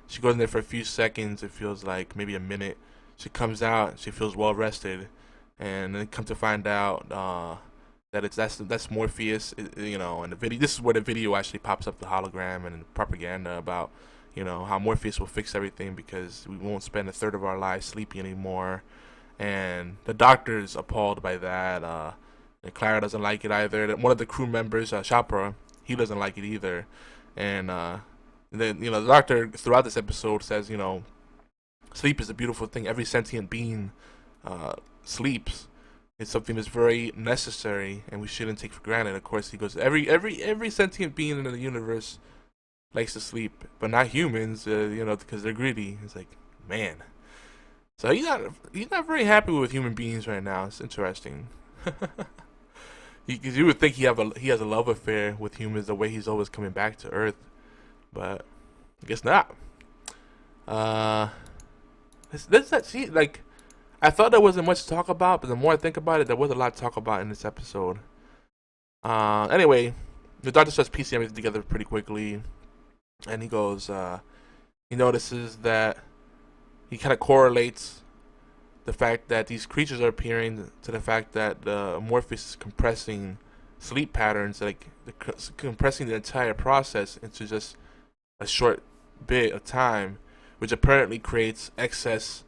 She goes in there for a few seconds. It feels like maybe a minute. She comes out. She feels well rested, and then come to find out that that's Morpheus. And the video. This is where the video actually pops up, the hologram and propaganda about how Morpheus will fix everything because we won't spend a third of our lives sleeping anymore. And the doctor's appalled by that. And Clara doesn't like it either. One of the crew members, Chopra, he doesn't like it either. And then the doctor throughout this episode says, sleep is a beautiful thing. Every sentient being sleeps. It's something that's very necessary, and we shouldn't take for granted. Of course, he goes, every sentient being in the universe likes to sleep, but not humans, because they're greedy. It's like, man. So he's not very happy with human beings right now. It's interesting. Because you would think he has a love affair with humans, the way he's always coming back to Earth, but I guess not. I thought there wasn't much to talk about, but the more I think about it, there was a lot to talk about in this episode. Anyway, the doctor starts piecing everything together pretty quickly, and he goes, he notices that he kind of correlates the fact that these creatures are appearing to the fact that Morpheus is compressing sleep patterns, compressing the entire process into just a short bit of time, which apparently creates excess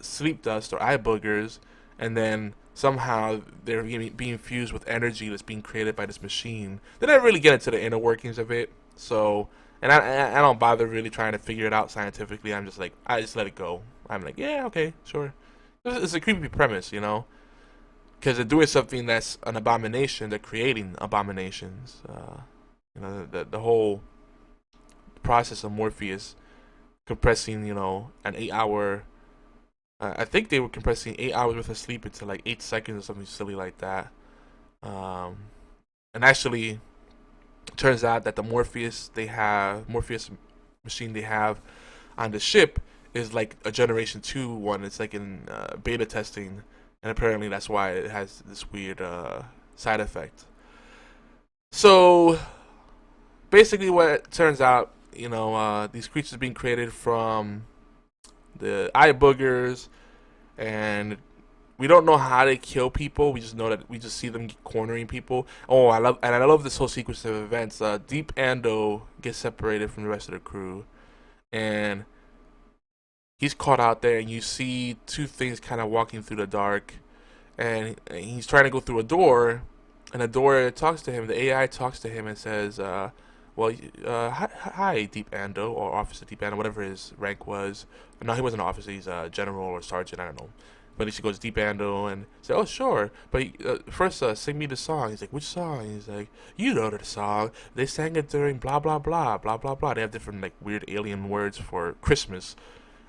sleep dust or eye boogers, and then somehow they're being fused with energy that's being created by this machine. They didn't really get into the inner workings of it, so, and I don't bother really trying to figure it out scientifically. I just let it go. I'm like, yeah, okay, sure. It's a creepy premise, because they're doing something that's an abomination. They're creating abominations. The whole process of Morpheus compressing, an 8-hour. I think they were compressing 8 hours worth of sleep into 8 seconds or something silly like that. And actually, it turns out that the Morpheus machine they have on the ship is a Generation 2 one. It's in beta testing, and apparently that's why it has this weird side effect. So basically what it turns out, these creatures are being created from the eye boogers, and we don't know how they kill people. We just know that we just see them cornering people. Oh, I love this whole sequence of events. Deep Ando gets separated from the rest of the crew, and he's caught out there, and you see two things kind of walking through the dark, and he's trying to go through a door, and the door talks to him. The AI talks to him and says, hi, Deep Ando, or Officer Deep Ando, whatever his rank was. No, he wasn't an officer. He's a general or sergeant. I don't know. But she goes, Deep Ando, and said, oh, sure. But first, sing me the song. He's like, which song? He's like, you know the song. They sang it during blah, blah, blah, blah, blah, blah. They have different, weird alien words for Christmas.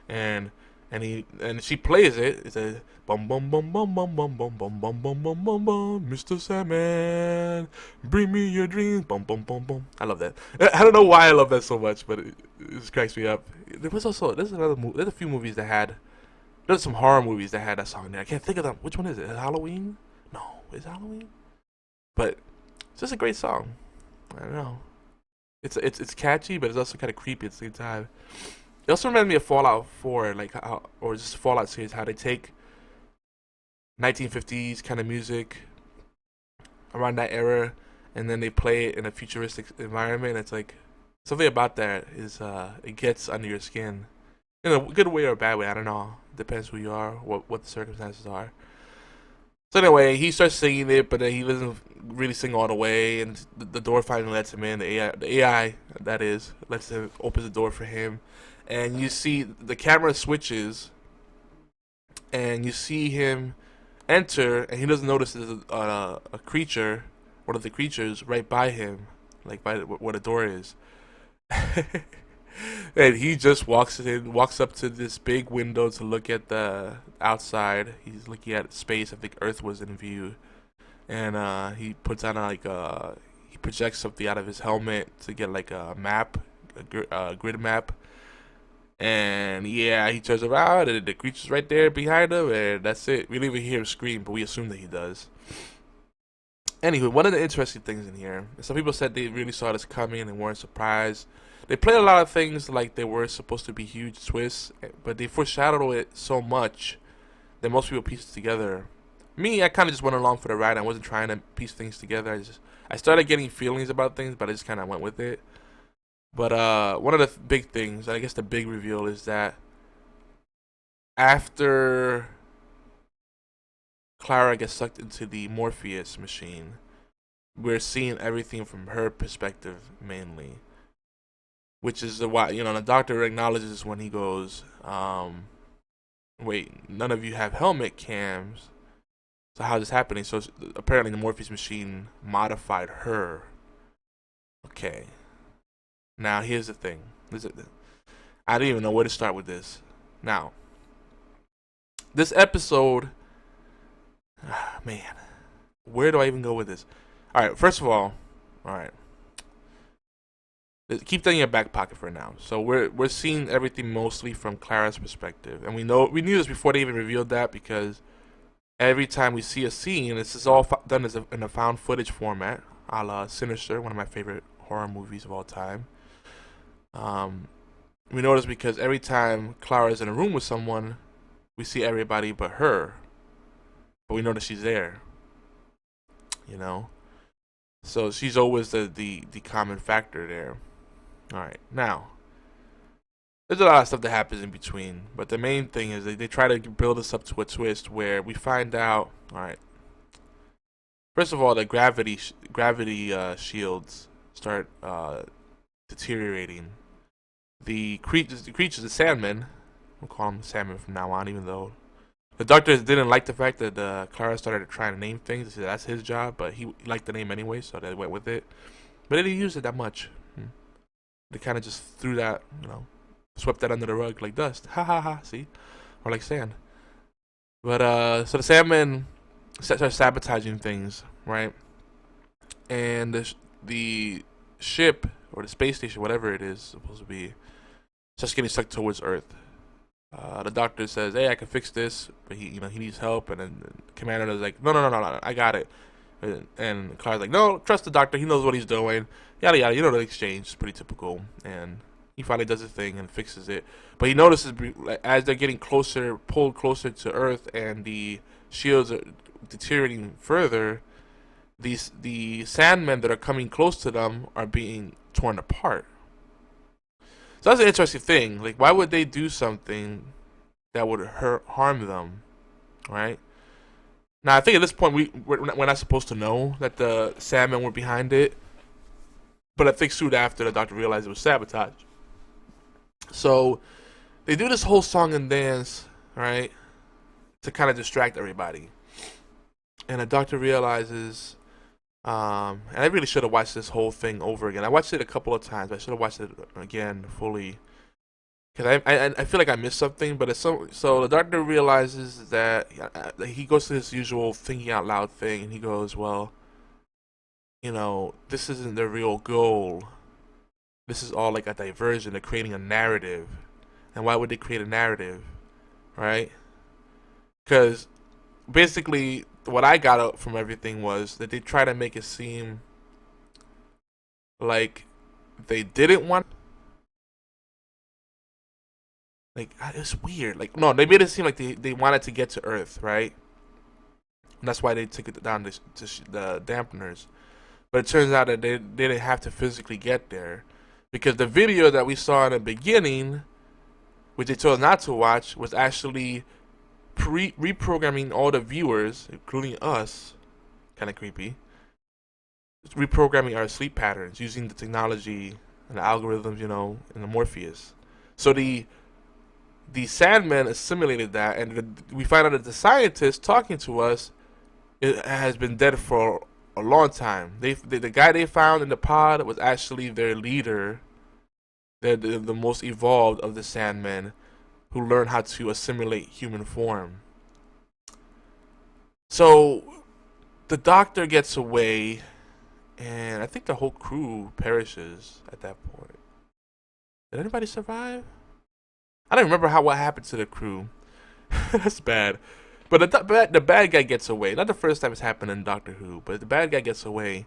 And she plays it. It's a bum bum bum bum bum bum bum bum bum bum bum bum bum. Mr. Sandman, bring me your dreams. Bum bum bum bum. I love that. I don't know why I love that so much, but it just cracks me up. There's another movie. There's a few movies that had. There's some horror movies that had that song in there. I can't think of them. Which one is it? Is it Halloween? No, is it Halloween? But it's just a great song. I don't know. It's catchy, but it's also kind of creepy at the same time. It also reminds me of Fallout 4, or just Fallout series, how they take 1950s kind of music around that era, and then they play it in a futuristic environment. It's something about that is it gets under your skin in a good way or a bad way. I don't know. Depends who you are, what the circumstances are. So anyway, he starts singing it, but then he doesn't really sing all the way, and the door finally lets him in. The AI that is, opens the door for him. And you see the camera switches, and you see him enter, and he doesn't notice there's a creature, one of the creatures, right by him, by where the door is. And he just walks up to this big window to look at the outside. He's looking at space. I think Earth was in view, and he puts on he projects something out of his helmet to get like a map, a grid map. And yeah, he turns around and the creature's right there behind him, and that's it. We don't even hear him scream, but we assume that he does. Anywho, one of the interesting things in here, some people said they really saw this coming and weren't surprised. They played a lot of things like they were supposed to be huge twists, but they foreshadowed it so much that most people pieced it together. Me, I kind of just went along for the ride. I wasn't trying to piece things together. I started getting feelings about things, but I just kind of went with it. But one of the big things, I guess the big reveal, is that after Clara gets sucked into the Morpheus machine, we're seeing everything from her perspective mainly. Which is why, the doctor acknowledges when he goes, wait, none of you have helmet cams. So how's this happening? So apparently the Morpheus machine modified her. Okay. Now, here's the thing. I don't even know where to start with this. Now, this episode, man, where do I even go with this? All right, first of all, keep that in your back pocket for now. So we're seeing everything mostly from Clara's perspective, and we knew this before they even revealed that, because every time we see a scene, this is all done in a found footage format, a la Sinister, one of my favorite horror movies of all time. We notice because every time Clara is in a room with someone, we see everybody but her, but we know that she's there. So she's always the common factor there. All right, now there's a lot of stuff that happens in between, but the main thing is they try to build us up to a twist where we find out. All right, first of all, the gravity shields start deteriorating. The creatures, the Sandmen, we'll call them Sandmen from now on, even though the doctor didn't like the fact that Clara started trying to name things. He said that's his job, but he liked the name anyway, so they went with it. But they didn't use it that much. They kind of just threw that, swept that under the rug like dust. Ha ha ha, see? Or like sand. But, so the Sandmen start sabotaging things, right? And the ship, or the space station, whatever it is supposed to be, just getting sucked towards Earth. The doctor says, "Hey, I can fix this," but he needs help, and then the commander is like, "No, I got it." And Clara's like, "No, trust the doctor. He knows what he's doing." Yada yada. The exchange is pretty typical, and he finally does his thing and fixes it. But he notices as they're getting pulled closer to Earth, and the shields are deteriorating further, the Sandmen that are coming close to them are being torn apart. So that's an interesting thing. Like, why would they do something that would harm them, right? Now, I think at this point we're not supposed to know that the Sandmen were behind it, but I think soon after the doctor realized it was sabotage. So they do this whole song and dance, right, to kind of distract everybody. And the doctor realizes, and I really should have watched this whole thing over again. I watched it a couple of times, but I should have watched it again fully, because I feel like I missed something. But so the doctor realizes that he goes to his usual thinking out loud thing, and he goes, "Well, this isn't the real goal. This is all like a diversion. They're creating a narrative. And why would they create a narrative, right? Because basically what I got out from everything was that they try to make it seem like they didn't want, like, it's weird. Like, no, they made it seem like they wanted to get to Earth, right? And that's why they took it down to the dampeners. But it turns out that they didn't have to physically get there, because the video that we saw in the beginning, which they told us not to watch, was actually reprogramming all the viewers, including us, kind of creepy, reprogramming our sleep patterns using the technology and the algorithms, in the Morpheus. So the Sandmen assimilated that, and we find out that the scientist talking to us has been dead for a long time. The guy they found in the pod was actually their leader They're the most evolved of the Sandmen who learn how to assimilate human form. So the Doctor gets away, and I think the whole crew perishes at that point. Did anybody survive? I don't remember what happened to the crew. That's bad. But the bad guy gets away. Not the first time it's happened in Doctor Who, but the bad guy gets away.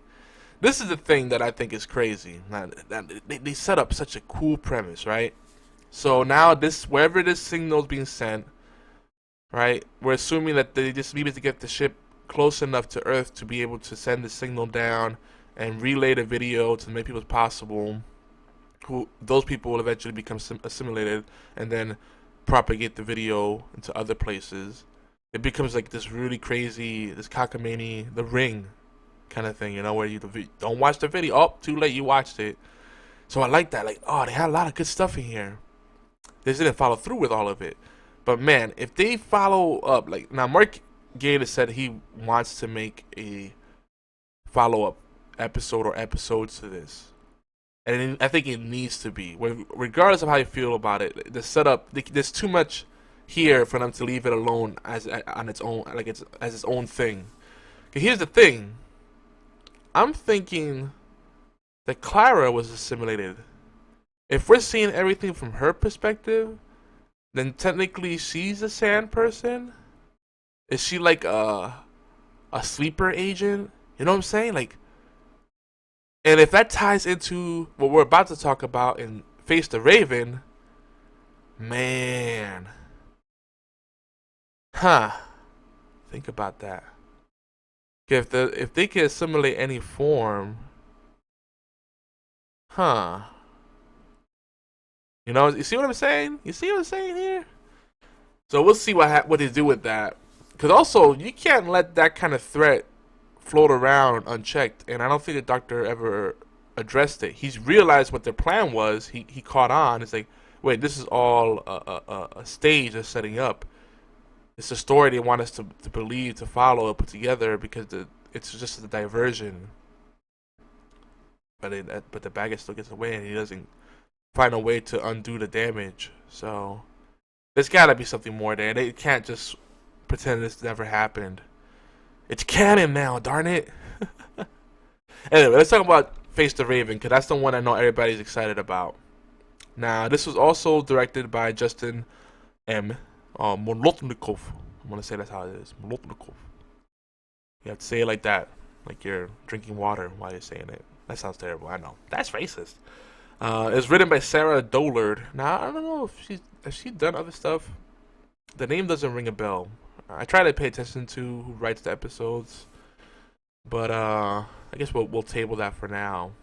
This is the thing that I think is crazy. They set up such a cool premise, right? So now wherever this signal is being sent, right? We're assuming that they just needed to get the ship close enough to Earth to be able to send the signal down and relay the video to as many people as possible. Those people will eventually become assimilated and then propagate the video into other places. It becomes like this really crazy, this cockamamie, The Ring kind of thing, where you don't watch the video. Oh, too late, you watched it. So I like that. Like, oh, they had a lot of good stuff in here. They just didn't follow through with all of it. But man, if they follow up, like now, Mark Gatiss said he wants to make a follow-up episode or episodes to this. And I think it needs to be, regardless of how you feel about it. The setup, there's too much here for them to leave it alone as its own thing. Here's the thing. I'm thinking that Clara was assimilated. If we're seeing everything from her perspective, then technically she's a sand person. Is she like a sleeper agent? You know what I'm saying? Like. And if that ties into what we're about to talk about in Face the Raven, man. Think about that. If they can assimilate any form, you see what I'm saying? You see what I'm saying here? So we'll see what they do with that. Because also, you can't let that kind of threat float around unchecked, and I don't think the Doctor ever addressed it. He's realized what their plan was. He caught on. It's like, wait, this is all a stage they're setting up. It's a story they want us to believe, to follow, put together, because it's just a diversion. But the bad guy still gets away, and he doesn't find a way to undo the damage. So there's got to be something more there. They can't just pretend this never happened. It's canon now, darn it. Anyway, let's talk about Face the Raven, because that's the one I know everybody's excited about. Now, this was also directed by Justin M. Molotnikov. I'm going to say that's how it is. Molotnikov. You have to say it like that, like you're drinking water while you're saying it. That sounds terrible, I know. That's racist. It's written by Sarah Dollard. Now, I don't know if she's done other stuff. The name doesn't ring a bell. I try to pay attention to who writes the episodes, but I guess we'll table that for now.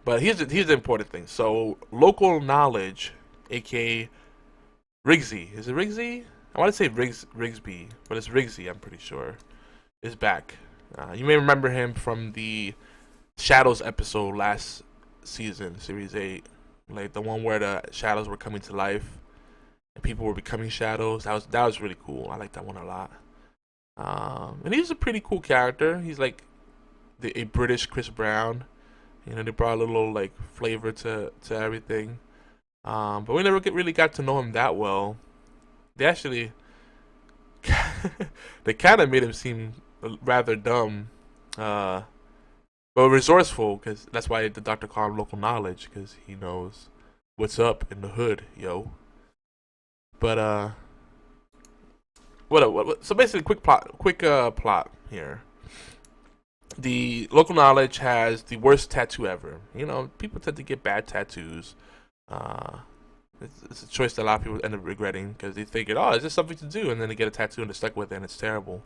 But here's the important thing. So local knowledge, aka Rigsy, is it Rigsy? I want to say Rigsby, but it's Rigsy. I'm pretty sure is back. You may remember him from the Shadows episode last season, series 8, like the one where the shadows were coming to life. People were becoming shadows. That was really cool. I like that one a lot. And he's a pretty cool character. He's like a British Chris Brown. They brought a little like flavor to everything. But we never really got to know him that well. They actually they kind of made him seem rather dumb, but resourceful, because that's why the Doctor called him local knowledge, because he knows what's up in the hood, yo. But what? So basically, quick plot here. The local knowledge has the worst tattoo ever. People tend to get bad tattoos. It's a choice that a lot of people end up regretting, because they think, oh, it's just something to do, and then they get a tattoo and they're stuck with it, and it's terrible.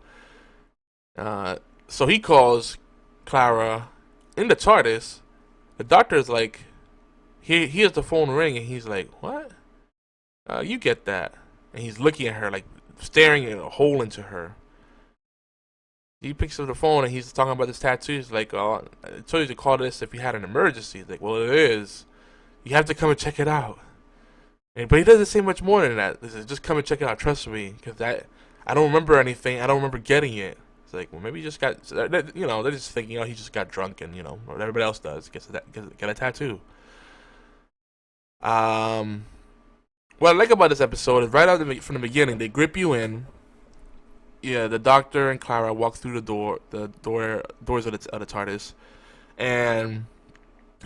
So he calls Clara in the TARDIS. The Doctor's like, he hears the phone ring, and he's like, what? You get that. And he's looking at her, like, staring at a hole into her. He picks up the phone, and he's talking about this tattoo. He's like, oh, I told you to call this if you had an emergency. He's like, well, it is. You have to come and check it out. But he doesn't say much more than that. He says, just come and check it out, trust me. Because I don't remember anything. I don't remember getting it. It's like, well, maybe he just got, they're just thinking, he just got drunk and, what everybody else does, get a tattoo. What I like about this episode is right out from the beginning, they grip you in. Yeah, the Doctor and Clara walk through the doors of the TARDIS, and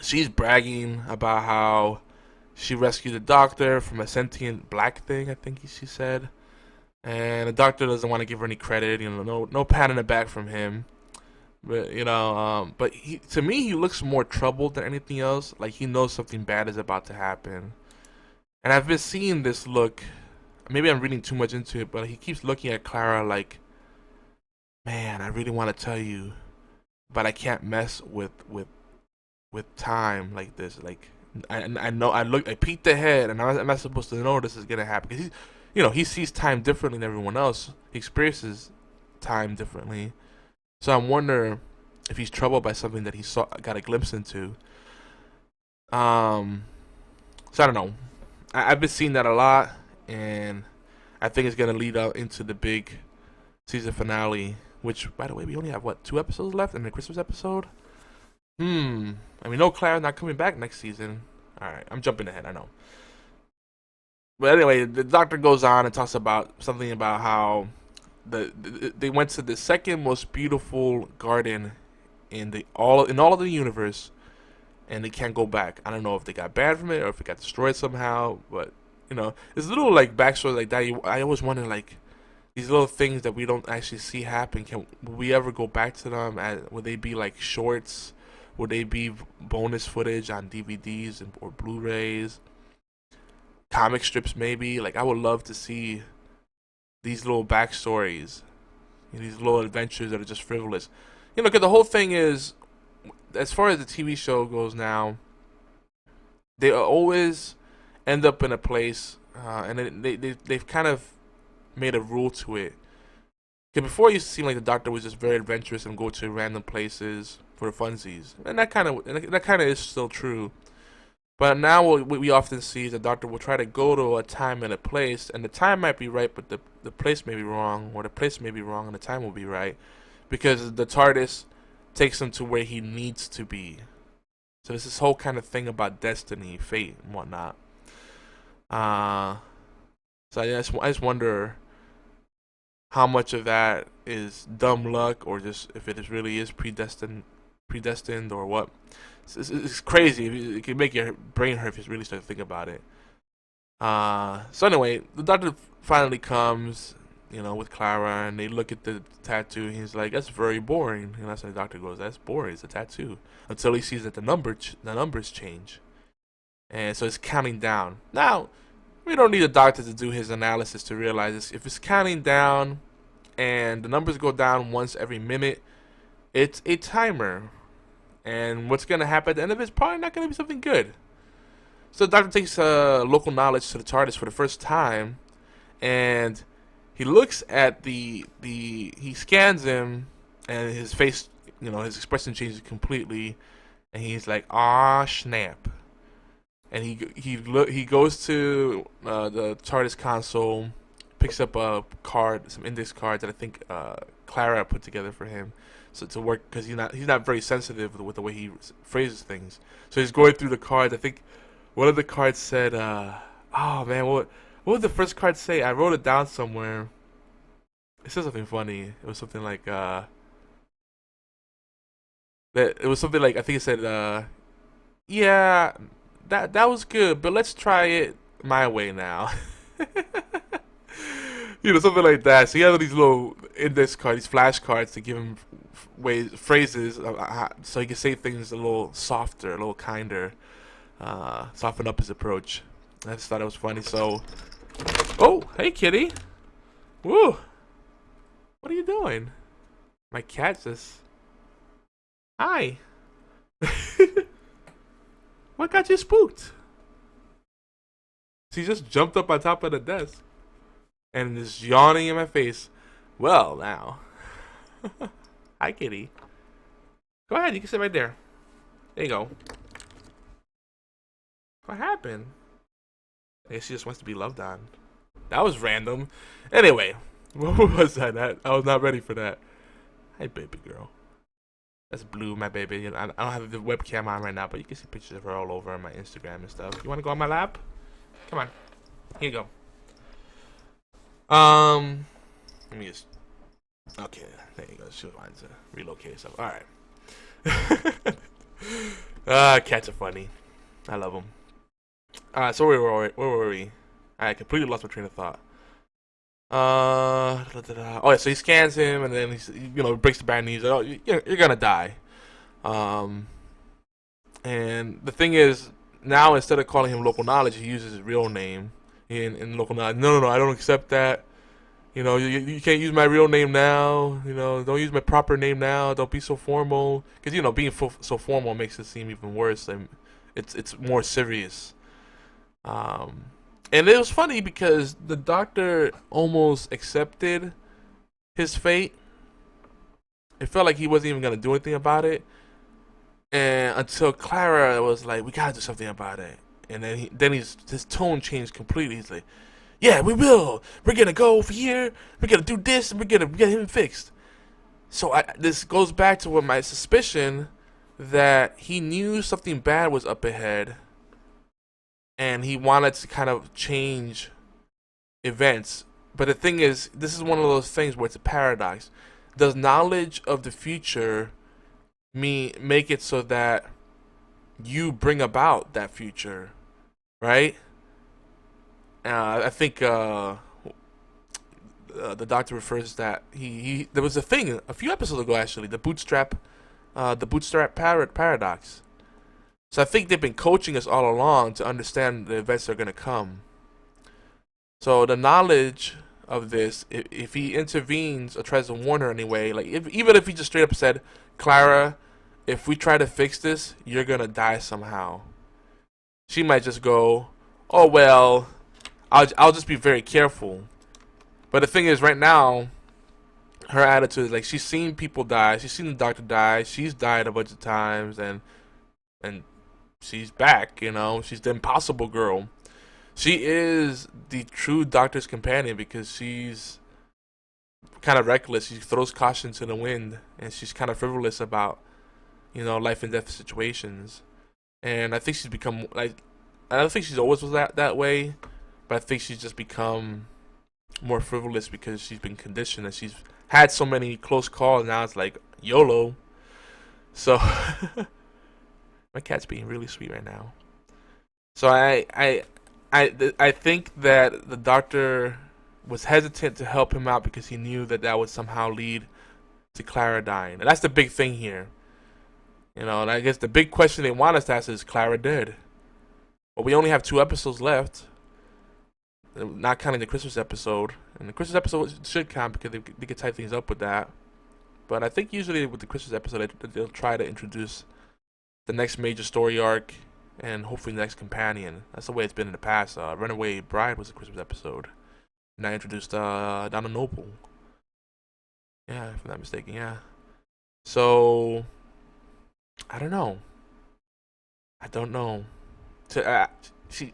she's bragging about how she rescued the Doctor from a sentient black thing, I think she said. And the Doctor doesn't want to give her any credit, no pat on the back from him. But but to me he looks more troubled than anything else. Like he knows something bad is about to happen. And I've been seeing this look. Maybe I'm reading too much into it, but he keeps looking at Clara like, man, I really want to tell you, but I can't mess with time like this. Like I know I peeked ahead, and I'm not supposed to know this is gonna happen because he sees time differently than everyone else. He experiences time differently. So I wonder if he's troubled by something that he got a glimpse into. So I don't know. I've been seeing that a lot, and I think it's gonna lead out into the big season finale. Which, by the way, we only have 2 episodes left in the Christmas episode. And we know Clara's not coming back next season. All right, I'm jumping ahead. I know. But anyway, the Doctor goes on and talks about something about how they went to the second most beautiful garden in all of the universe, and they can't go back. I don't know if they got banned from it or if it got destroyed somehow, but there's little like backstory like that. I always wonder like these little things that we don't actually see happen. Will we ever go back to them? Would they be like shorts? Would they be bonus footage on DVDs or Blu-rays? Comic strips maybe? Like I would love to see these little backstories, these little adventures that are just frivolous. Because the whole thing is, as far as the TV show goes now, they always end up in a place, and they've kind of made a rule to it. Because before it used to seem like the Doctor was just very adventurous and go to random places for the funsies, and that kind of is still true. But now what we often see is the Doctor will try to go to a time and a place, and the time might be right, but the place may be wrong, or the place may be wrong and the time will be right, because the TARDIS takes him to where he needs to be. So it's this whole kind of thing about destiny, fate, and whatnot. So I just wonder how much of that is dumb luck, or just if it really is predestined, or what. It's crazy. It can make your brain hurt if you really start to think about it. So anyway, the Doctor finally comes, with Clara, and they look at the tattoo. And he's like, "That's very boring." And that's when the Doctor goes, "That's boring. It's a tattoo." Until he sees that the numbers change, and so it's counting down. Now, we don't need a doctor to do his analysis to realize this. If it's counting down, and the numbers go down once every minute, it's a timer. And what's going to happen at the end of it is probably not going to be something good. So the Doctor takes local knowledge to the TARDIS for the first time, and he looks at he scans him, and his face, his expression changes completely, and he's like, "Ah, snap!" And he goes to the TARDIS console, picks up some index cards that I think Clara put together for him. So to work, because he's not very sensitive with the way he phrases things. So he's going through the cards. I think one of the cards said, "Oh man, what would the first card say?" I wrote it down somewhere. It said something funny. It was something like I think it said, "Yeah, that was good, but let's try it my way now." Something like that. So he has these little index cards, these flashcards to give him phrases, so he can say things a little softer, a little kinder, soften up his approach. I just thought it was funny. So, oh, hey kitty, woo, what are you doing? My cat just, hi. What got you spooked? She just jumped up on top of the desk and is yawning in my face. Well, now. Hi, kitty. Go ahead, you can sit right there. There you go. What happened? I guess she just wants to be loved on. That was random. Anyway, what was that? I was not ready for that. Hi, baby girl. That's Blue, my baby. You know, I don't have the webcam on right now, but you can see pictures of her all over on my Instagram and stuff. You want to go on my lap? Come on. Here you go. Let me just. Okay, there you go. She wants to relocate herself. All right. Cats are funny. I love them. All right, so where were we? I completely lost my train of thought. Oh yeah, so he scans him, and then he's, breaks the bad news. Oh, you're gonna die. And the thing is, now instead of calling him local knowledge, he uses his real name in local knowledge. No, I don't accept that. You can't use my real name now. Don't use my proper name now. Don't be so formal. Because being so formal makes it seem even worse. And it's more serious. And it was funny because the doctor almost accepted his fate. It felt like he wasn't even gonna do anything about it, and until Clara was like, "We gotta do something about it." And then his tone changed completely. He's like, "Yeah, we will. We're gonna go over here. We're gonna do this, and we're gonna get him fixed." So this goes back to what my suspicion that he knew something bad was up ahead, and he wanted to kind of change events. But the thing is, this is one of those things where it's a paradox. Does knowledge of the future make it so that you bring about that future, right? I think the doctor refers that he there was a thing a few episodes ago, actually, the bootstrap paradox. So I think they've been coaching us all along to understand the events that are going to come. So the knowledge of this, if he intervenes or tries to warn her anyway, like even if he just straight up said, "Clara, if we try to fix this, you're going to die somehow," she might just go, "Oh well, I'll just be very careful." But the thing is, right now, her attitude is like she's seen people die, she's seen the doctor die, she's died a bunch of times, and she's back. She's the impossible girl. She is the true doctor's companion because she's kind of reckless. She throws caution to the wind, and she's kind of frivolous about, life and death situations. And I think she's become like, I don't think she's always was that way, but I think she's just become more frivolous because she's been conditioned and she's had so many close calls. Now it's like YOLO. So my cat's being really sweet right now. So I think that the doctor was hesitant to help him out because he knew that would somehow lead to Clara dying. And that's the big thing here. And I guess the big question they want us to ask is Clara dead? But we only have 2 episodes left, not counting the Christmas episode. And the Christmas episode should count because they could tie things up with that. But I think usually with the Christmas episode, they'll try to introduce the next major story arc and hopefully the next companion. That's the way it's been in the past. Runaway Bride was a Christmas episode. And I introduced Donna Noble. Yeah, if I'm not mistaken, yeah. So, I don't know.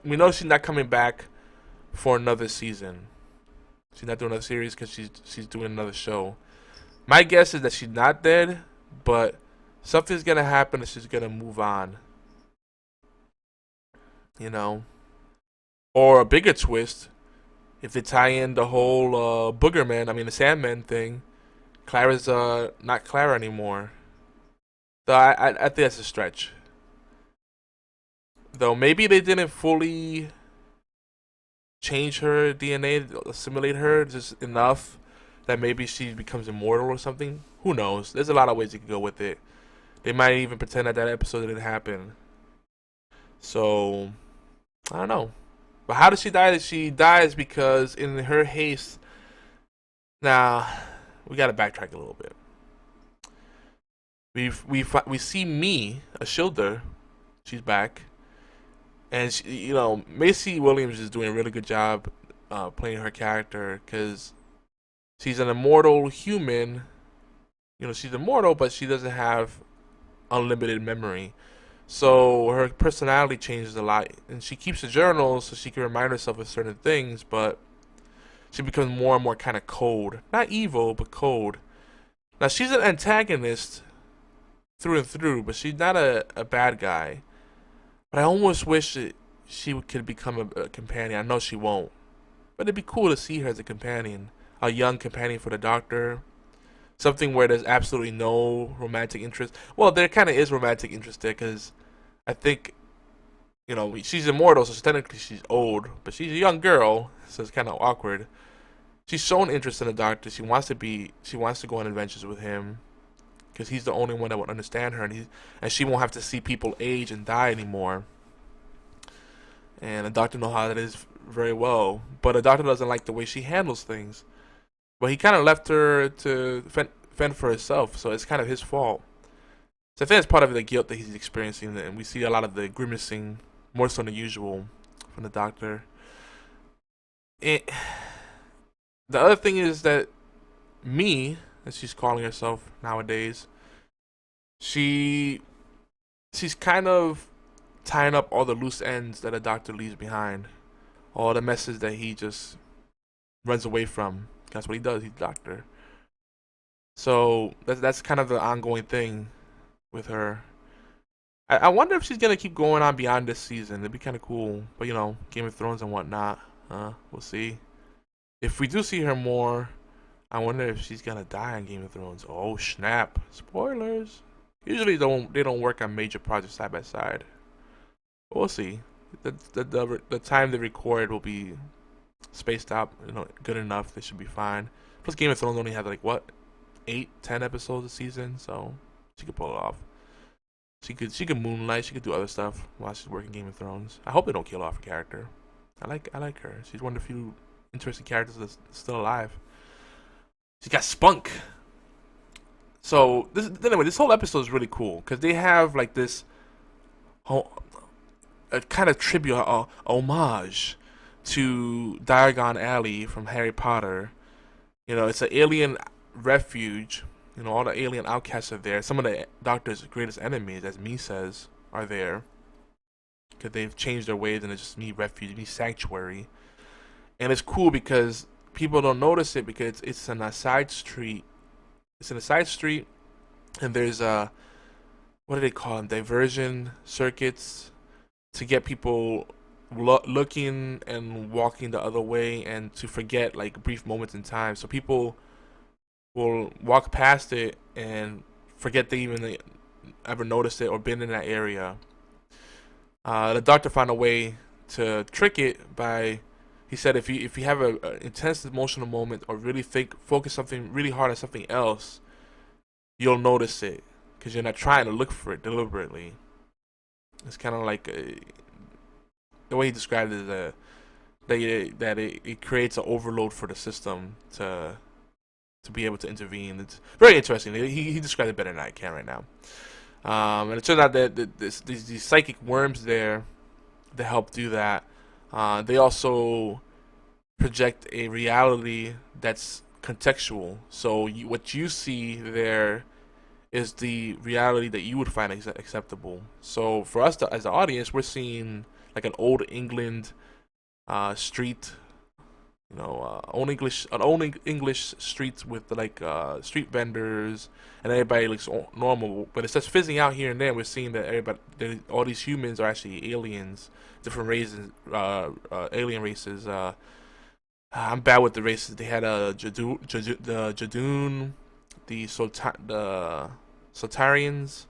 We know she's not coming back for another season. She's not doing another series because she's doing another show. My guess is that she's not dead, but something's gonna happen and she's gonna move on. Or a bigger twist, if they tie in the whole the Sandman thing, Clara's not Clara anymore. So I think that's a stretch. Though maybe they didn't fully change her DNA, assimilate her just enough that maybe she becomes immortal or something. Who knows? There's a lot of ways you could go with it. They might even pretend that episode didn't happen. So, I don't know. But how does she die? She dies because in her haste. Now, we gotta backtrack a little bit. We see a Shilder. She's back. And she, Macy Williams is doing a really good job playing her character because she's an immortal human. She's immortal, but she doesn't have unlimited memory. So her personality changes a lot. And she keeps a journal so she can remind herself of certain things, but she becomes more and more kind of cold. Not evil, but cold. Now, she's an antagonist through and through, but she's not a bad guy. But I almost wish that could become a companion. I know she won't, but it'd be cool to see her as a companion, a young companion for the Doctor. Something where there's absolutely no romantic interest. Well, there kind of is romantic interest there because I think, she's immortal, so technically she's old, but she's a young girl, so it's kind of awkward. She's shown interest in the Doctor. She wants to go on adventures with him because he's the only one that would understand her, and she won't have to see people age and die anymore. And the Doctor knows how that is very well, but the Doctor doesn't like the way she handles things. But he kind of left her to fend for herself, so it's kind of his fault. So I think it's part of the guilt that he's experiencing, and we see a lot of the grimacing, more so than usual, from the Doctor. The other thing is that Me, as she's calling herself nowadays, she's kind of tying up all the loose ends that a Doctor leaves behind, all the messes that he just runs away from. That's what he does. He's a Doctor. So that's kind of the ongoing thing with her. I wonder if she's gonna keep going on beyond this season. It'd be kind of cool, but Game of Thrones and whatnot. We'll see. If we do see her more, I wonder if she's gonna die in Game of Thrones. Oh snap! Spoilers. Usually they don't work on major projects side by side. But we'll see. The time they record will be spaced out, good enough. They should be fine. Plus, Game of Thrones only had 8, 10 episodes a season, so she could pull it off. She could moonlight. She could do other stuff while she's working Game of Thrones. I hope they don't kill off her character. I like her. She's one of the few interesting characters that's still alive. She got spunk. So this whole episode is really cool because they have this a kind of tribute, homage to Diagon Alley from Harry Potter. It's an alien refuge. All the alien outcasts are there. Some of the Doctor's greatest enemies, as Me says, are there. Because they've changed their ways and it's just Me refuge, Me sanctuary. And it's cool because people don't notice it because it's in a side street. It's in a side street and there's what do they call them? Diversion circuits to get people looking and walking the other way and to forget brief moments in time. So people will walk past it and forget they even ever noticed it or been in that area. The Doctor found a way to trick it by, he said, if you have an intense emotional moment or really focus something really hard on something else, you'll notice it because you're not trying to look for it deliberately. It's kind of the way he described it is that it creates an overload for the system to be able to intervene. It's very interesting. He described it better than I can right now. And it turns out that these psychic worms there that help do that, they also project a reality that's contextual. So what you see there is the reality that you would find acceptable. So for us as an audience, we're seeing an old England street, old English streets with street vendors, and everybody looks normal. But it's just fizzing out here and there. We're seeing that all these humans are actually aliens, different races, alien races. I'm bad with the races. They had the Jadoon, the Sotarians.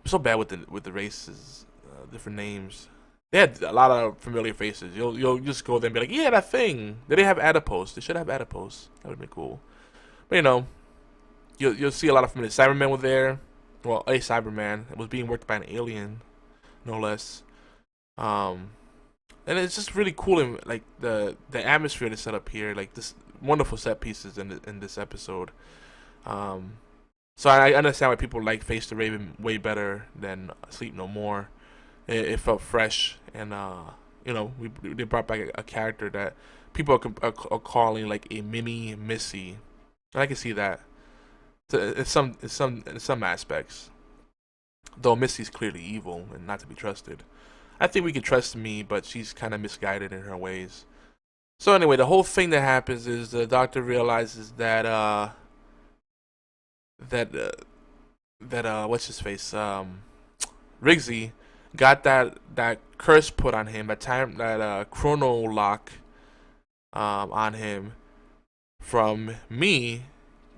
I'm so bad with the races, different names. They had a lot of familiar faces. You'll just go there and be like, yeah, that thing. They have adipose. They should have adipose. That would be cool. But you'll see a lot of familiar. Cybermen were there. Well, a Cyberman was being worked by an alien, no less. And it's just really cool in the atmosphere that's set up here. This wonderful set pieces in this episode. So I understand why people like Face the Raven way better than Sleep No More. It felt fresh, and they brought back a character that people are calling a mini Missy, and I can see that. In some aspects, though Missy's clearly evil and not to be trusted. I think we can trust Me, but she's kind of misguided in her ways. So anyway, the whole thing that happens is the Doctor realizes that what's his face, Rigsy, got that curse put on him, that chrono lock on him from me.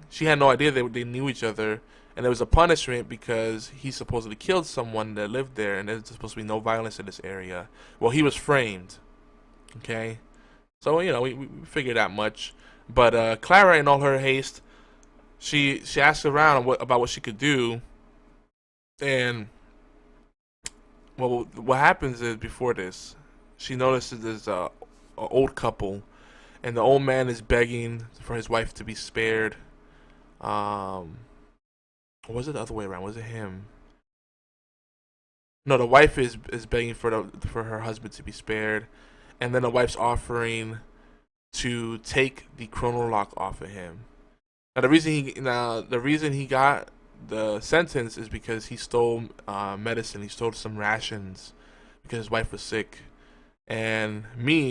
She had no idea they knew each other, and there was a punishment because he supposedly killed someone that lived there, and there's supposed to be no violence in this area. Well, he was framed. Okay, so we figured that much. But Clara, in all her haste, she asked around about what she could do, and what happens is before this, she notices there's a old couple, and the old man is begging for his wife to be spared. Or was it the other way around? Was it him? No, the wife is begging for her husband to be spared, and then the wife's offering to take the chrono lock off of him. Now the reason he got the sentence is because he stole medicine. He stole some rations because his wife was sick. And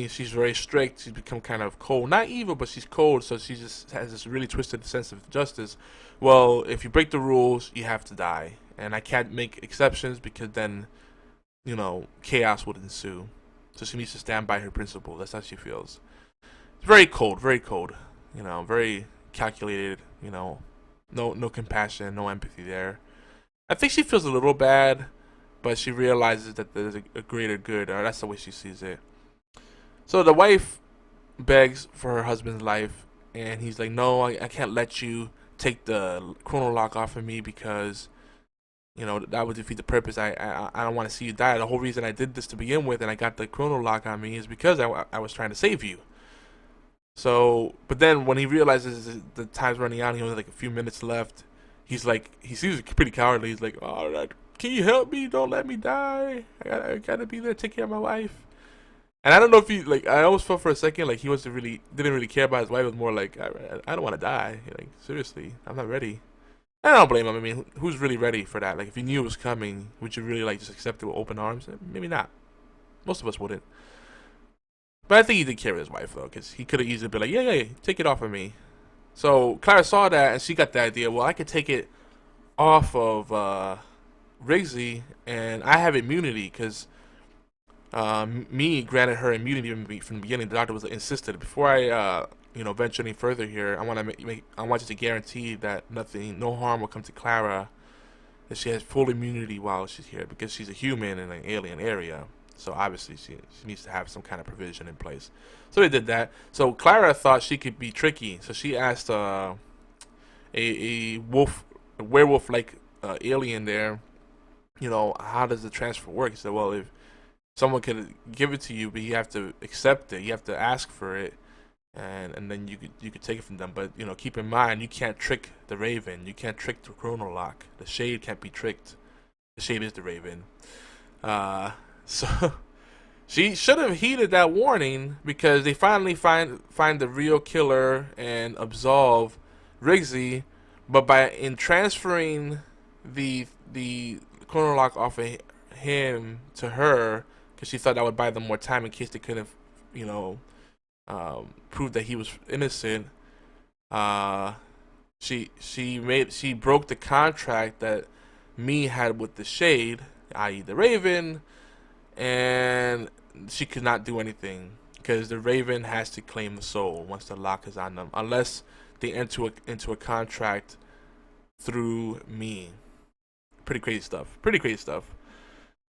she's very strict. She's become kind of cold. Not evil, but she's cold, so she just has this really twisted sense of justice. Well, if you break the rules, you have to die. And I can't make exceptions because then, chaos would ensue. So she needs to stand by her principle. That's how she feels. It's very cold, very calculated, no compassion, no empathy there. I think she feels a little bad, but she realizes that there's a greater good, or that's the way she sees it. So the wife begs for her husband's life, and he's like, no, I can't let you take the chrono lock off of me because, that would defeat the purpose. I don't want to see you die. The whole reason I did this to begin with and I got the chrono lock on me is because I was trying to save you. So, but then when he realizes the time's running out, he only has like a few minutes left, he seems pretty cowardly. He's like, all right, can you help me? Don't let me die. I gotta be there to take care of my wife. And I don't know if I almost felt for a second like he didn't really care about his wife. It was more like, I don't want to die. Seriously, I'm not ready. And I don't blame him. I mean, who's really ready for that? Like, if you knew it was coming, would you really just accept it with open arms? Maybe not. Most of us wouldn't. But I think he did care of his wife though, because he could have easily been like, yeah, take it off of me. So Clara saw that and she got the idea. Well, I could take it off of Rigsy, and I have immunity because me granted her immunity from the beginning. The doctor was insisted. Before I venture any further here, I want you to guarantee that no harm will come to Clara, that she has full immunity while she's here because she's a human in an alien area. So obviously she needs to have some kind of provision in place. So they did that. So Clara thought she could be tricky, so she asked a werewolf-like alien there, how does the transfer work? He said, well, if someone could give it to you, but you have to accept it, you have to ask for it, and then you could take it from them. But keep in mind, you can't trick the Raven, you can't trick the chrono lock. The Shade can't be tricked. The Shade is the Raven. So she should have heeded that warning, because they finally find the real killer and absolve Rigsy, but in transferring the chrono lock off of him to her, because she thought that would buy them more time in case they couldn't prove that he was innocent. She broke the contract that me had with the Shade, i.e. the Raven, and she could not do anything because the Raven has to claim the soul once the lock is on them, unless they enter into a contract through me. Pretty crazy stuff.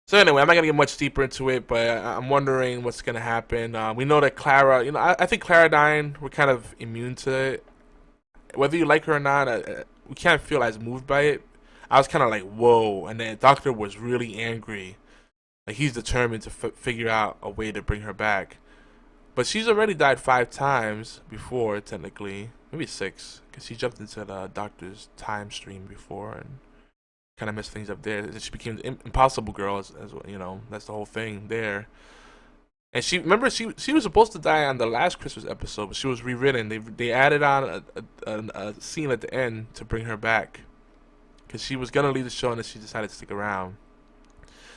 So anyway, I'm not gonna get much deeper into it, but I'm wondering what's gonna happen. We know that Clara, I think Clara dying, we're kind of immune to it. Whether you like her or not, we can't feel as moved by it. I was kind of like, whoa, and the doctor was really angry. Like, he's determined to figure out a way to bring her back. But she's already died 5 times before, technically. Maybe 6, because she jumped into the doctor's time stream before and kind of messed things up there. She became the impossible girl, as that's the whole thing there. And she was supposed to die on the last Christmas episode, but she was rewritten. They added on a scene at the end to bring her back, because she was going to leave the show and then she decided to stick around.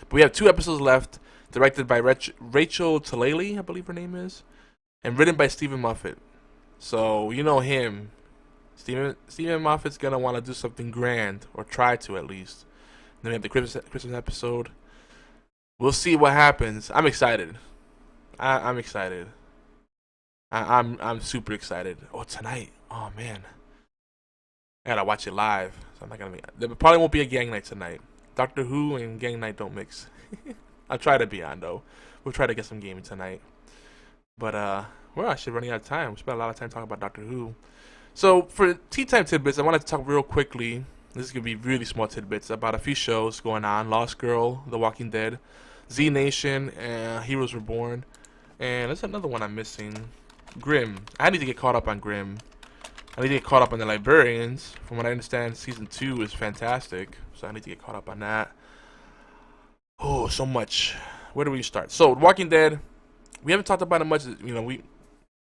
But we have 2 episodes left, directed by Rachel Talalay, I believe her name is, and written by Stephen Moffat. So, him. Stephen Moffat's gonna want to do something grand, or try to at least. Then we have the Christmas episode. We'll see what happens. I'm excited. I'm excited. I'm super excited. Oh, tonight. Oh man, I gotta watch it live. So I'm not gonna be. There probably won't be a gang night tonight. Doctor Who and gang night don't mix. I'll try to be on though. We'll try to get some gaming tonight. But we're actually running out of time. We spent a lot of time talking about Doctor Who. So for tea time tidbits, I wanted to talk real quickly. This is gonna be really small tidbits about a few shows going on: Lost Girl, The Walking Dead, Z Nation, and Heroes Reborn. And there's another one I'm missing. Grimm. I need to get caught up on Grimm. I need to get caught up on the Librarians. From what I understand, season 2 is fantastic, so I need to get caught up on that. Oh, so much. Where do we start? So, Walking Dead. We haven't talked about it much. You know, we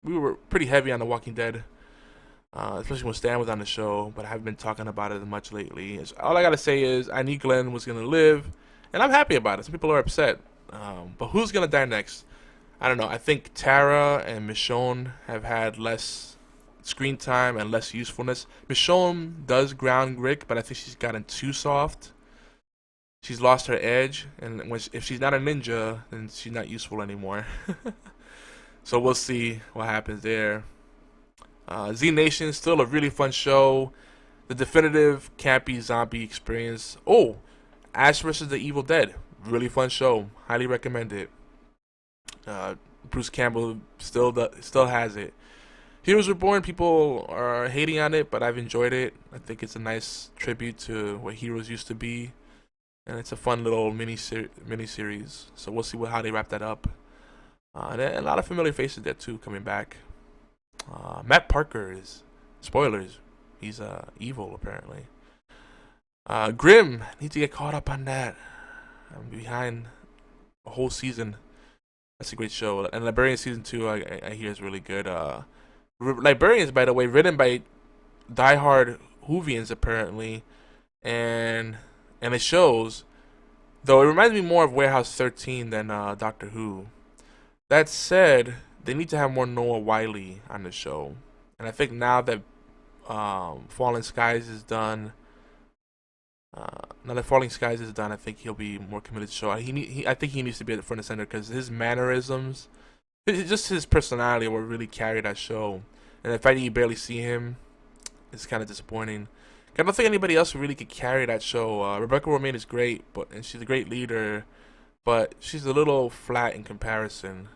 were pretty heavy on The Walking Dead, especially when Stan was on the show. But I haven't been talking about it much lately. All I gotta say is I knew Glenn was gonna live, and I'm happy about it. Some people are upset, but who's gonna die next? I don't know. I think Tara and Michonne have had less screen time and less usefulness. Michonne does ground Rick, but I think she's gotten too soft. She's lost her edge, and if she's not a ninja, then she's not useful anymore. So we'll see what happens there. Z Nation, still a really fun show. The definitive campy zombie experience. Oh, Ash vs. the Evil Dead, really fun show. Highly recommend it. Bruce Campbell still has it. Heroes Reborn, people are hating on it, but I've enjoyed it. I think it's a nice tribute to what Heroes used to be, and it's a fun little mini series. So we'll see how they wrap that up. And a lot of familiar faces there too coming back. Matt Parker is, spoilers, he's evil apparently. Grimm, need to get caught up on that. I'm behind a whole season. That's a great show. And Librarian season 2, I hear is really good. Librarians, by the way, written by diehard Whovians apparently, and it shows. Though it reminds me more of Warehouse 13 than Doctor Who. That said, they need to have more Noah Wyle on the show, and I think now that Falling Skies is done, I think he'll be more committed to the show. I think he needs to be at the front and center because his mannerisms, just his personality, will really carry that show. And the fact that you barely see him is kind of disappointing. I don't think anybody else really could carry that show. Rebecca Romijn is great, and she's a great leader, but she's a little flat in comparison.